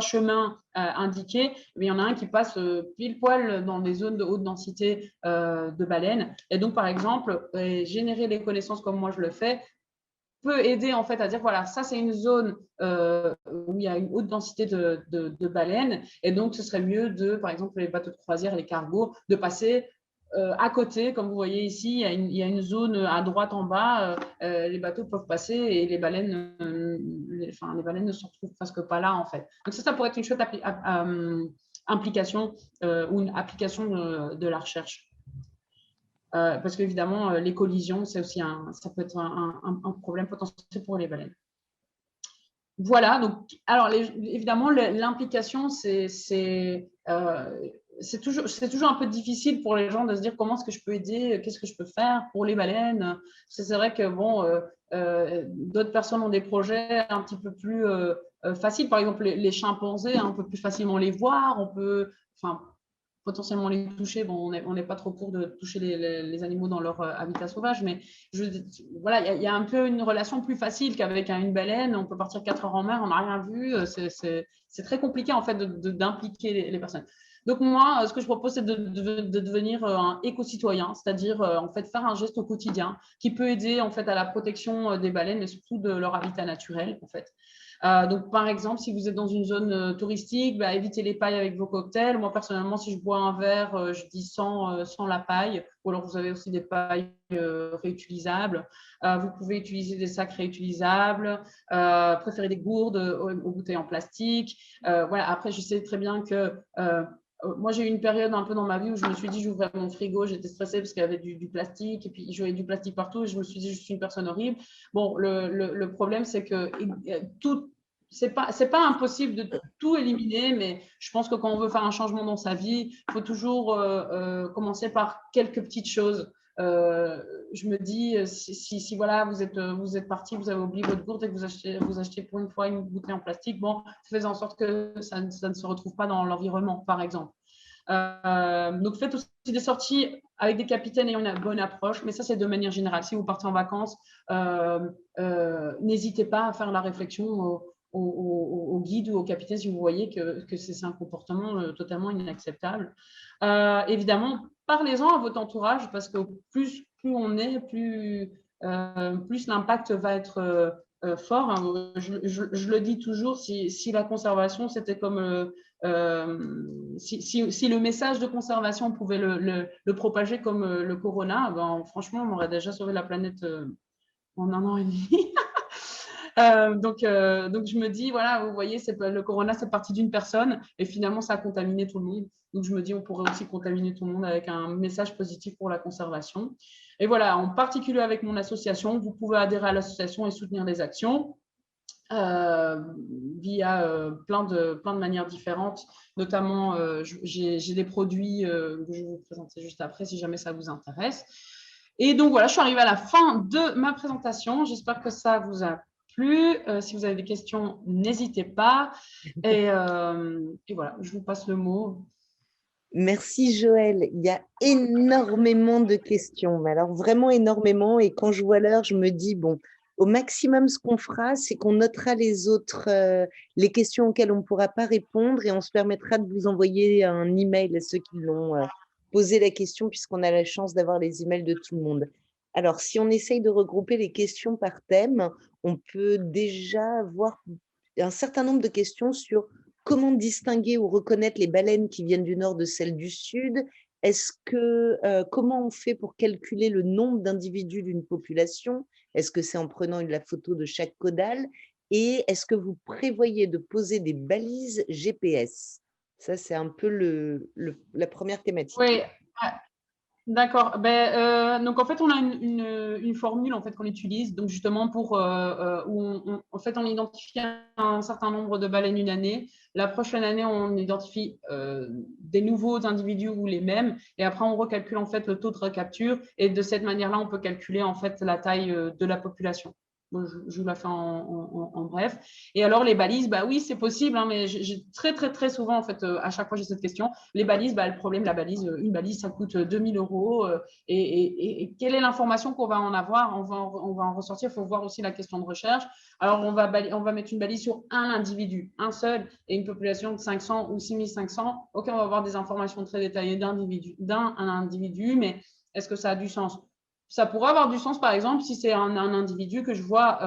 chemins indiqués, il y en a un qui passe pile poil dans des zones de haute densité de baleines. Et donc, par exemple, générer les connaissances comme moi je le fais peut aider en fait à dire voilà, ça c'est une zone où il y a une haute densité de baleines. Et donc, ce serait mieux par exemple, les bateaux de croisière et les cargos, de passer à côté, comme vous voyez ici, il y a une zone à droite en bas, les bateaux peuvent passer et les baleines ne se retrouvent presque pas là en fait. Donc ça pourrait être une chouette implication ou une application de la recherche. Parce qu'évidemment, les collisions, ça peut être un problème potentiel pour les baleines. Voilà, donc, alors évidemment, l'implication, c'est toujours un peu difficile pour les gens de se dire comment est-ce que je peux aider, qu'est-ce que je peux faire pour les baleines. C'est vrai que bon, d'autres personnes ont des projets un petit peu plus faciles. Par exemple, les chimpanzés, hein, on peut plus facilement les voir, on peut potentiellement les toucher. Bon, on n'est pas trop pour de toucher les animaux dans leur habitat sauvage, mais voilà, il y a un peu une relation plus facile qu'avec une baleine. On peut partir 4 heures en mer, on n'a rien vu. C'est très compliqué en fait d'impliquer les personnes. Donc moi, ce que je propose, c'est de devenir un éco-citoyen, c'est-à-dire en fait faire un geste au quotidien qui peut aider en fait à la protection des baleines et surtout de leur habitat naturel en fait. Donc, par exemple, si vous êtes dans une zone touristique, bah, évitez les pailles avec vos cocktails. Moi, personnellement, si je bois un verre, je dis sans la paille. Ou alors, vous avez aussi des pailles réutilisables. Vous pouvez utiliser des sacs réutilisables. Préférez des gourdes aux bouteilles en plastique. Voilà. Après, je sais très bien que moi, j'ai eu une période un peu dans ma vie où je me suis dit, j'ouvrais mon frigo, j'étais stressée parce qu'il y avait du plastique et puis je voyais du plastique partout et je me suis dit, je suis une personne horrible. Bon, le problème, c'est que tout, c'est pas impossible de tout éliminer, mais je pense que quand on veut faire un changement dans sa vie, il faut toujours commencer par quelques petites choses. Je me dis, si voilà, vous êtes parti, vous avez oublié votre gourde et que vous achetez pour une fois une bouteille en plastique, bon, faites en sorte que ça ne se retrouve pas dans l'environnement, par exemple. Donc, faites aussi des sorties avec des capitaines ayant une bonne approche, mais ça, c'est de manière générale. Si vous partez en vacances, n'hésitez pas à faire la réflexion au guide ou au capitaine si vous voyez que c'est un comportement totalement inacceptable. Évidemment, parlez-en à votre entourage parce que plus on est, plus l'impact va être fort. Hein. Je le dis toujours, si la conservation, c'était comme si le message de conservation pouvait le propager comme le corona, ben, franchement, on aurait déjà sauvé la planète en 1 an et demi. Donc, je me dis, voilà, vous voyez, le corona, c'est parti d'une personne et finalement, ça a contaminé tout le monde. Donc, je me dis, on pourrait aussi contaminer tout le monde avec un message positif pour la conservation. Et voilà, en particulier avec mon association, vous pouvez adhérer à l'association et soutenir les actions. Via plein de manières différentes. Notamment, j'ai des produits que je vais vous présenter juste après si jamais ça vous intéresse. Et donc voilà, je suis arrivée à la fin de ma présentation. J'espère que ça vous a plu. Si vous avez des questions, n'hésitez pas. Et voilà, je vous passe le mot. Merci Joël. Il y a énormément de questions, mais alors vraiment énormément. Et quand je vois l'heure, je me dis, bon, au maximum, ce qu'on fera, c'est qu'on notera les autres, les questions auxquelles on ne pourra pas répondre et on se permettra de vous envoyer un email à ceux qui l'ont posé la question, puisqu'on a la chance d'avoir les emails de tout le monde. Alors, si on essaye de regrouper les questions par thème, on peut déjà voir un certain nombre de questions sur comment distinguer ou reconnaître les baleines qui viennent du nord de celles du sud? Comment on fait pour calculer le nombre d'individus d'une population? Est-ce que c'est en prenant la photo de chaque caudale? Et est-ce que vous prévoyez de poser des balises GPS? Ça, c'est un peu la première thématique. Oui, d'accord. Donc en fait, on a une formule en fait qu'on utilise, donc justement pour où en fait on identifie un certain nombre de baleines une année. La prochaine année, on identifie des nouveaux individus ou les mêmes, et après on recalcule en fait le taux de recapture, et de cette manière-là, on peut calculer en fait la taille de la population. Bon, je vous la fais en bref. Et alors les balises, bah oui, c'est possible, hein, mais j'ai très souvent en fait à chaque fois j'ai cette question. Les balises, bah, le problème, une balise, ça coûte 2000 €. Et quelle est l'information qu'on va en avoir? On va en ressortir. Il faut voir aussi la question de recherche. Alors, on va mettre une balise sur un individu, un seul, et une population de 500 ou 6500. OK, on va avoir des informations très détaillées d'un individu, mais est-ce que ça a du sens? Ça pourrait avoir du sens, par exemple, si c'est un individu que je vois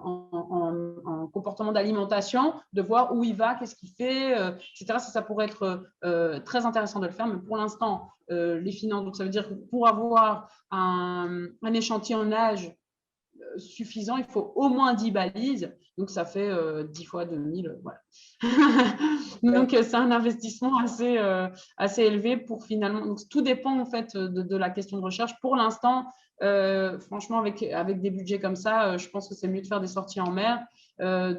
en comportement d'alimentation, de voir où il va, qu'est-ce qu'il fait, etc. Ça pourrait être très intéressant de le faire, mais pour l'instant, les finances, donc ça veut dire que pour avoir un échantillonnage suffisant, il faut au moins 10 balises, donc ça fait 10 fois 2000, voilà. Donc c'est un investissement assez élevé pour finalement, donc tout dépend en fait de la question de recherche. Pour l'instant, franchement, avec des budgets comme ça, je pense que c'est mieux de faire des sorties en mer,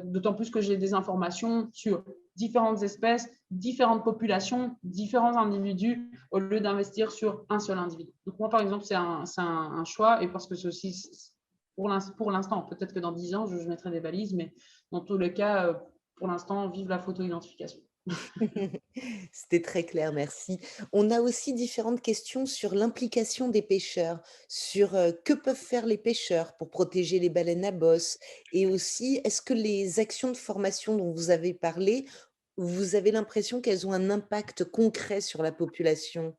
d'autant plus que j'ai des informations sur différentes espèces, différentes populations, différents individus, au lieu d'investir sur un seul individu. Donc moi, par exemple, c'est un choix, et parce que c'est aussi pour l'instant, peut-être que dans 10 ans, je mettrai des balises, mais dans tous les cas, pour l'instant, vive la photo-identification. C'était très clair, merci. On a aussi différentes questions sur l'implication des pêcheurs, sur que peuvent faire les pêcheurs pour protéger les baleines à bosse et aussi est-ce que les actions de formation dont vous avez parlé, vous avez l'impression qu'elles ont un impact concret sur la population?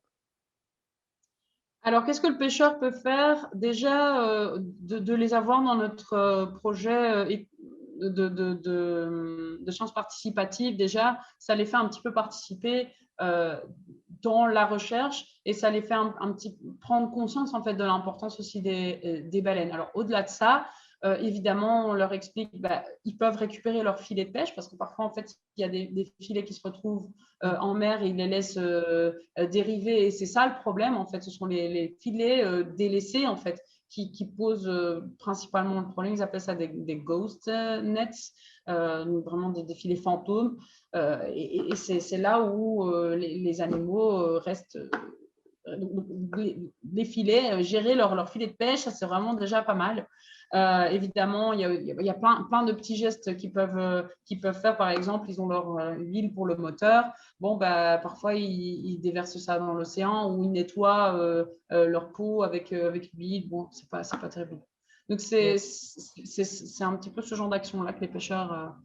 Alors, qu'est-ce que le pêcheur peut faire? Déjà, de les avoir dans notre projet de sciences participatives, déjà, ça les fait un petit peu participer dans la recherche et ça les fait un petit prendre conscience en fait de l'importance aussi des baleines. Alors, au-delà de ça, évidemment, on leur explique, bah, ils peuvent récupérer leur filet de pêche parce que parfois, en fait, il y a des filets qui se retrouvent Mmh. en mer et ils les laissent dériver. Et c'est ça le problème, en fait. Ce sont les filets délaissés, en fait, qui posent principalement le problème. Ils appellent ça des ghost nets, vraiment des filets fantômes. Et c'est là où les animaux restent. Les filets, gérer leur filet de pêche, ça c'est vraiment déjà pas mal. Évidemment, il y a plein de petits gestes qu'ils peuvent faire. Par exemple, ils ont leur huile pour le moteur. Bon, bah, parfois, ils déversent ça dans l'océan ou ils nettoient leur peau avec l'huile. Bon, c'est pas terrible. Donc, c'est un petit peu ce genre d'action-là que les pêcheurs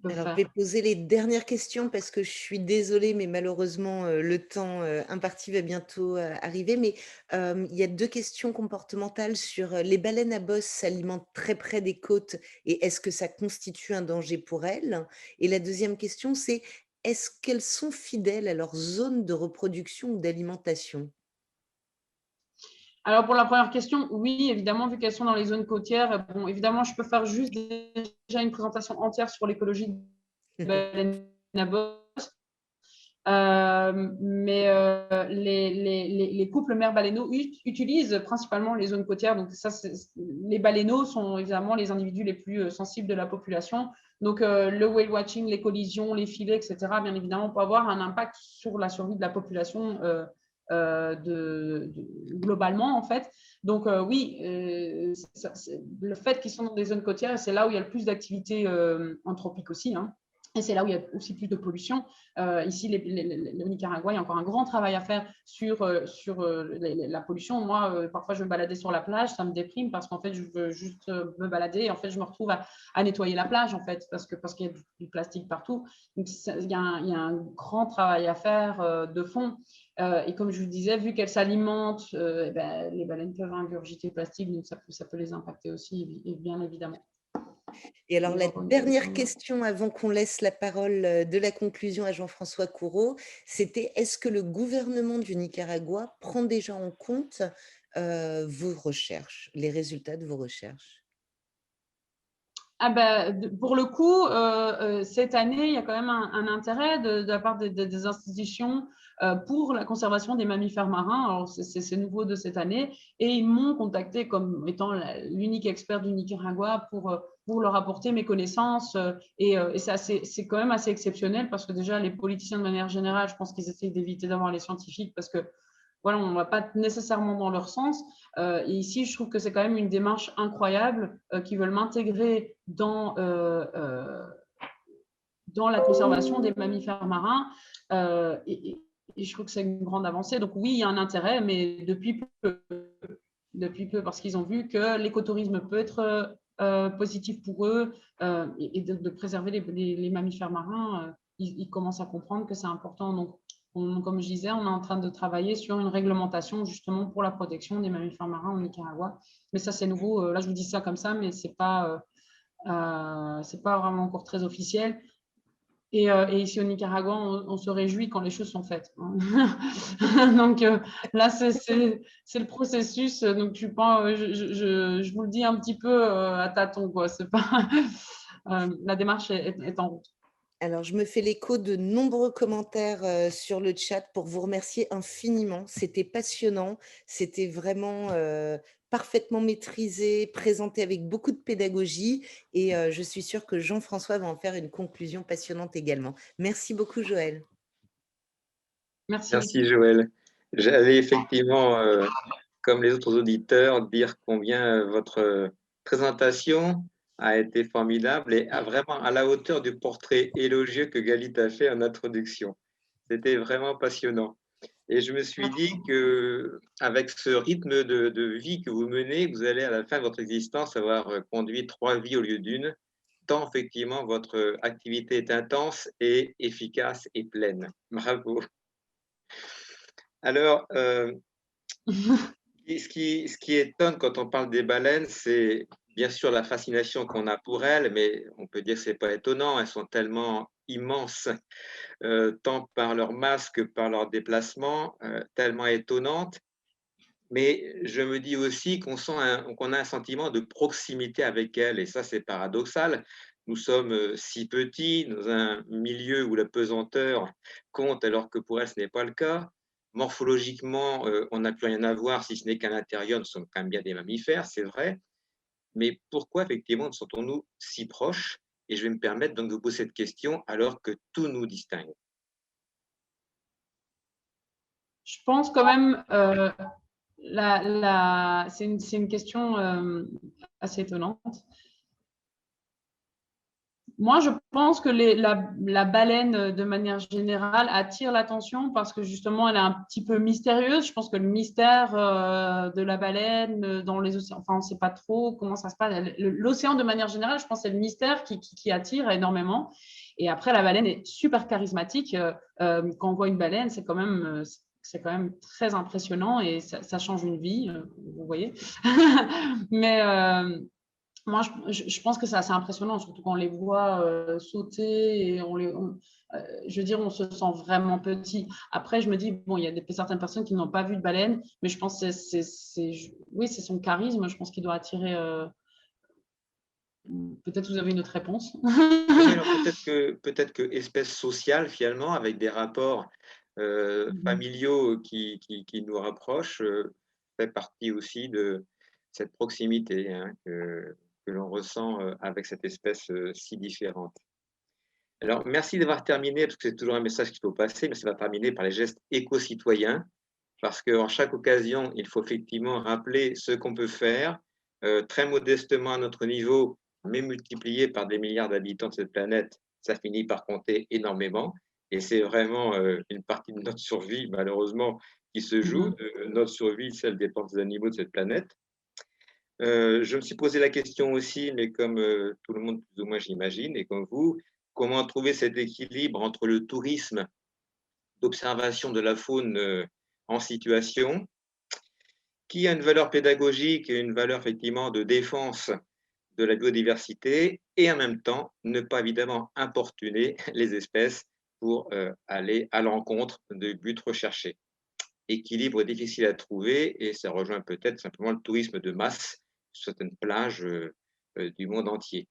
peuvent Alors, je vais faire. poser les dernières questions parce que je suis désolée, mais malheureusement, le temps, imparti va bientôt, arriver. Mais, il y a 2 questions comportementales sur, les baleines à bosse s'alimentent très près des côtes et est-ce que ça constitue un danger pour elles? Et la deuxième question, c'est est-ce qu'elles sont fidèles à leur zone de reproduction ou d'alimentation? Alors, pour la première question, oui, évidemment, vu qu'elles sont dans les zones côtières, bon, évidemment, je peux faire juste déjà une présentation entière sur l'écologie des baleines à bosse. Mais les couples mères baleineaux utilisent principalement les zones côtières. Donc, ça, les baleineaux sont évidemment les individus les plus sensibles de la population. Donc, le whale watching, les collisions, les filets, etc., bien évidemment, peut avoir un impact sur la survie de la population globalement, en fait. Donc, oui, le fait qu'ils sont dans des zones côtières, c'est là où il y a le plus d'activité anthropique aussi. Hein. Et c'est là où il y a aussi plus de pollution. Ici, le Nicaragua, il y a encore un grand travail à faire sur la pollution. Moi, parfois, je me baladais sur la plage, ça me déprime parce qu'en fait, je veux juste me balader et en fait, je me retrouve à nettoyer la plage en fait parce qu'il y a du plastique partout. Donc, il y a un grand travail à faire de fond. Et comme je vous disais, vu qu'elles s'alimentent, ben, les baleines peuvent ingurgiter le plastique, donc ça peut les impacter aussi, bien évidemment. Et alors Donc, la encore une fois, dernière question avant qu'on laisse la parole, de la conclusion à Jean-François Couraud, c'était est-ce que le gouvernement du Nicaragua prend déjà en compte, vos recherches, les résultats de vos recherches? ah ben, pour le coup, cette année, il y a quand même un intérêt de la part des institutions pour la conservation des mammifères marins. Alors, c'est nouveau de cette année. Et ils m'ont contacté comme étant l'unique expert du Nicaragua pour leur apporter mes connaissances. Et c'est quand même assez exceptionnel parce que déjà, les politiciens, de manière générale, je pense qu'ils essayent d'éviter d'avoir les scientifiques parce que voilà, on ne va pas nécessairement dans leur sens. Et ici, je trouve que c'est quand même une démarche incroyable qui veulent m'intégrer dans la conservation des mammifères marins. Et je trouve que c'est une grande avancée. Donc oui, il y a un intérêt, mais depuis peu parce qu'ils ont vu que l'écotourisme peut être positif pour eux et de préserver les mammifères marins. Ils commencent à comprendre que c'est important. Donc, comme je disais, on est en train de travailler sur une réglementation justement pour la protection des mammifères marins au Nicaragua. Mais ça, c'est nouveau. Là, je vous dis ça comme ça, mais c'est pas vraiment encore très officiel. Et ici au Nicaragua, on se réjouit quand les choses sont faites. Donc là, c'est le processus. Donc je, pas, je vous le dis un petit peu à tâtons, quoi. C'est pas, la démarche est en route. Alors, je me fais l'écho de nombreux commentaires, sur le chat pour vous remercier infiniment. C'était passionnant, c'était vraiment, parfaitement maîtrisé, présenté avec beaucoup de pédagogie et je suis sûre que Jean-François va en faire une conclusion passionnante également. Merci beaucoup Joël. Merci Merci Lucie. Joël. J'allais effectivement, comme les autres auditeurs, dire combien votre présentation a été formidable et vraiment à la hauteur du portrait élogieux que Galit a fait en introduction. C'était vraiment passionnant. Et je me suis dit que avec ce rythme de vie que vous menez, vous allez à la fin de votre existence avoir conduit 3 vies au lieu d'une, tant effectivement votre activité est intense et efficace et pleine. Bravo. Alors, ce qui étonne quand on parle des baleines, c'est bien sûr la fascination qu'on a pour elles, mais on peut dire que ce n'est pas étonnant, elles sont tellement immenses, tant par leur masse que par leur déplacement, tellement étonnantes. Mais je me dis aussi qu'on a un sentiment de proximité avec elles, et ça c'est paradoxal. Nous sommes si petits dans un milieu où la pesanteur compte alors que pour elles ce n'est pas le cas. Morphologiquement, on n'a plus rien à voir si ce n'est qu'à l'intérieur, nous sommes quand même bien des mammifères, c'est vrai. Mais pourquoi effectivement nous sentons-nous si proches? Et je vais me permettre donc de vous poser cette question alors que tout nous distingue. Je pense quand même, c'est une question assez étonnante. Moi, je pense que la baleine, de manière générale, attire l'attention parce que justement, elle est un petit peu mystérieuse. Je pense que le mystère de la baleine dans les océans, enfin, on ne sait pas trop comment ça se passe. L'océan, de manière générale, je pense que c'est le mystère qui attire énormément. Et après, la baleine est super charismatique. Quand on voit une baleine, c'est quand même très impressionnant et ça change une vie, vous voyez. Mais moi, je pense que c'est assez impressionnant, surtout quand on les voit sauter et je veux dire, on se sent vraiment petit. Après, je me dis, bon, il y a certaines personnes qui n'ont pas vu de baleine, mais je pense que oui, c'est son charisme, je pense qu'il doit attirer. Peut-être vous avez une autre réponse. Oui, alors peut-être que espèce sociale, finalement, avec des rapports familiaux qui nous rapprochent, fait partie aussi de cette proximité hein, que l'on ressent avec cette espèce si différente. Alors, merci d'avoir terminé, parce que c'est toujours un message qu'il faut passer, mais ça va terminer par les gestes éco-citoyens, parce qu'en chaque occasion, il faut effectivement rappeler ce qu'on peut faire, très modestement à notre niveau, mais multiplié par des milliards d'habitants de cette planète, ça finit par compter énormément. Et c'est vraiment une partie de notre survie, malheureusement, qui se joue. Notre survie, celle des des animaux de cette planète. Je me suis posé la question aussi, mais comme tout le monde, plus ou moins, j'imagine, et comme vous, comment trouver cet équilibre entre le tourisme d'observation de la faune en situation, qui a une valeur pédagogique et une valeur effectivement de défense de la biodiversité, et en même temps ne pas évidemment importuner les espèces pour aller à l'encontre de buts recherchés. Équilibre difficile à trouver et ça rejoint peut-être simplement le tourisme de masse sur certaines plages du monde entier.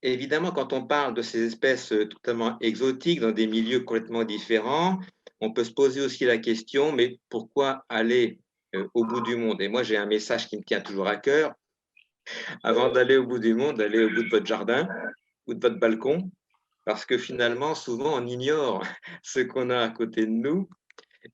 Évidemment, quand on parle de ces espèces totalement exotiques dans des milieux complètement différents, on peut se poser aussi la question, mais pourquoi aller au bout du monde? Et moi, j'ai un message qui me tient toujours à cœur. Avant d'aller au bout du monde, allez au bout de votre jardin ou de votre balcon, parce que finalement, souvent, on ignore ce qu'on a à côté de nous.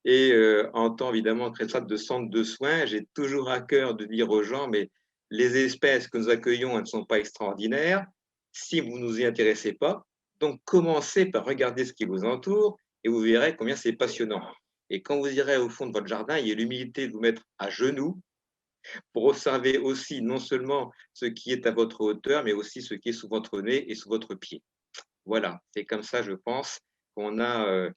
Et en tant évidemment responsable de centre de soins, j'ai toujours à cœur de dire aux gens, mais les espèces que nous accueillons, elles ne sont pas extraordinaires si vous ne nous y intéressez pas. Donc, commencez par regarder ce qui vous entoure et vous verrez combien c'est passionnant. Et quand vous irez au fond de votre jardin, il y a l'humilité de vous mettre à genoux pour observer aussi non seulement ce qui est à votre hauteur, mais aussi ce qui est sous votre nez et sous votre pied. Voilà, c'est comme ça, je pense, qu'on a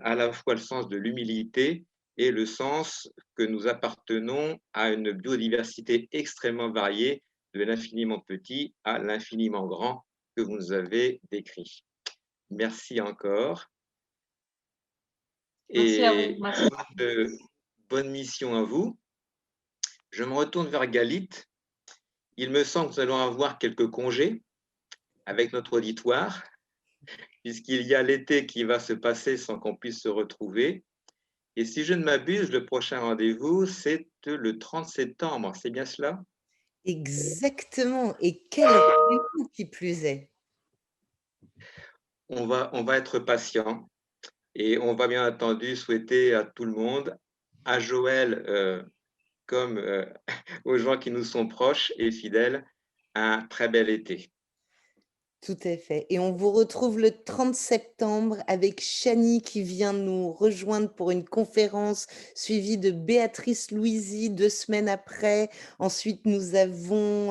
à la fois le sens de l'humilité et le sens que nous appartenons à une biodiversité extrêmement variée, de l'infiniment petit à l'infiniment grand que vous nous avez décrit. Merci encore. Merci à vous. Et Merci. bonne mission à vous. Je me retourne vers Galit. Il me semble que nous allons avoir quelques congés avec notre auditoire, puisqu'il y a l'été qui va se passer sans qu'on puisse se retrouver. Et si je ne m'abuse, le prochain rendez-vous, c'est le 30 septembre. C'est bien cela? Exactement. Et quel rendez-vous qui plus est. On va être patient et on va bien entendu souhaiter à tout le monde, à Joël, comme aux gens qui nous sont proches et fidèles, un très bel été. Tout à fait. Et on vous retrouve le 30 septembre avec Chani qui vient nous rejoindre pour une conférence suivie de Béatrice Louisy 2 semaines après. Ensuite, nous avons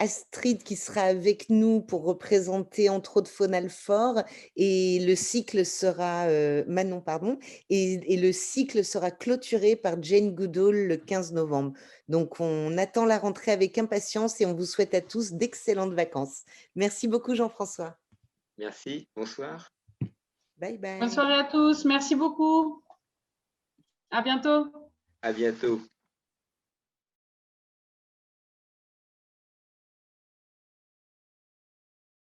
Astrid qui sera avec nous pour représenter entre autres Fonalfort et le cycle sera Manon, pardon, et le cycle sera clôturé par Jane Goodall le 15 novembre. Donc, on attend la rentrée avec impatience et on vous souhaite à tous d'excellentes vacances. Merci beaucoup, Jean-François. Merci, bonsoir. Bye Bonne bye. soirée à tous. Merci beaucoup. À bientôt. À bientôt.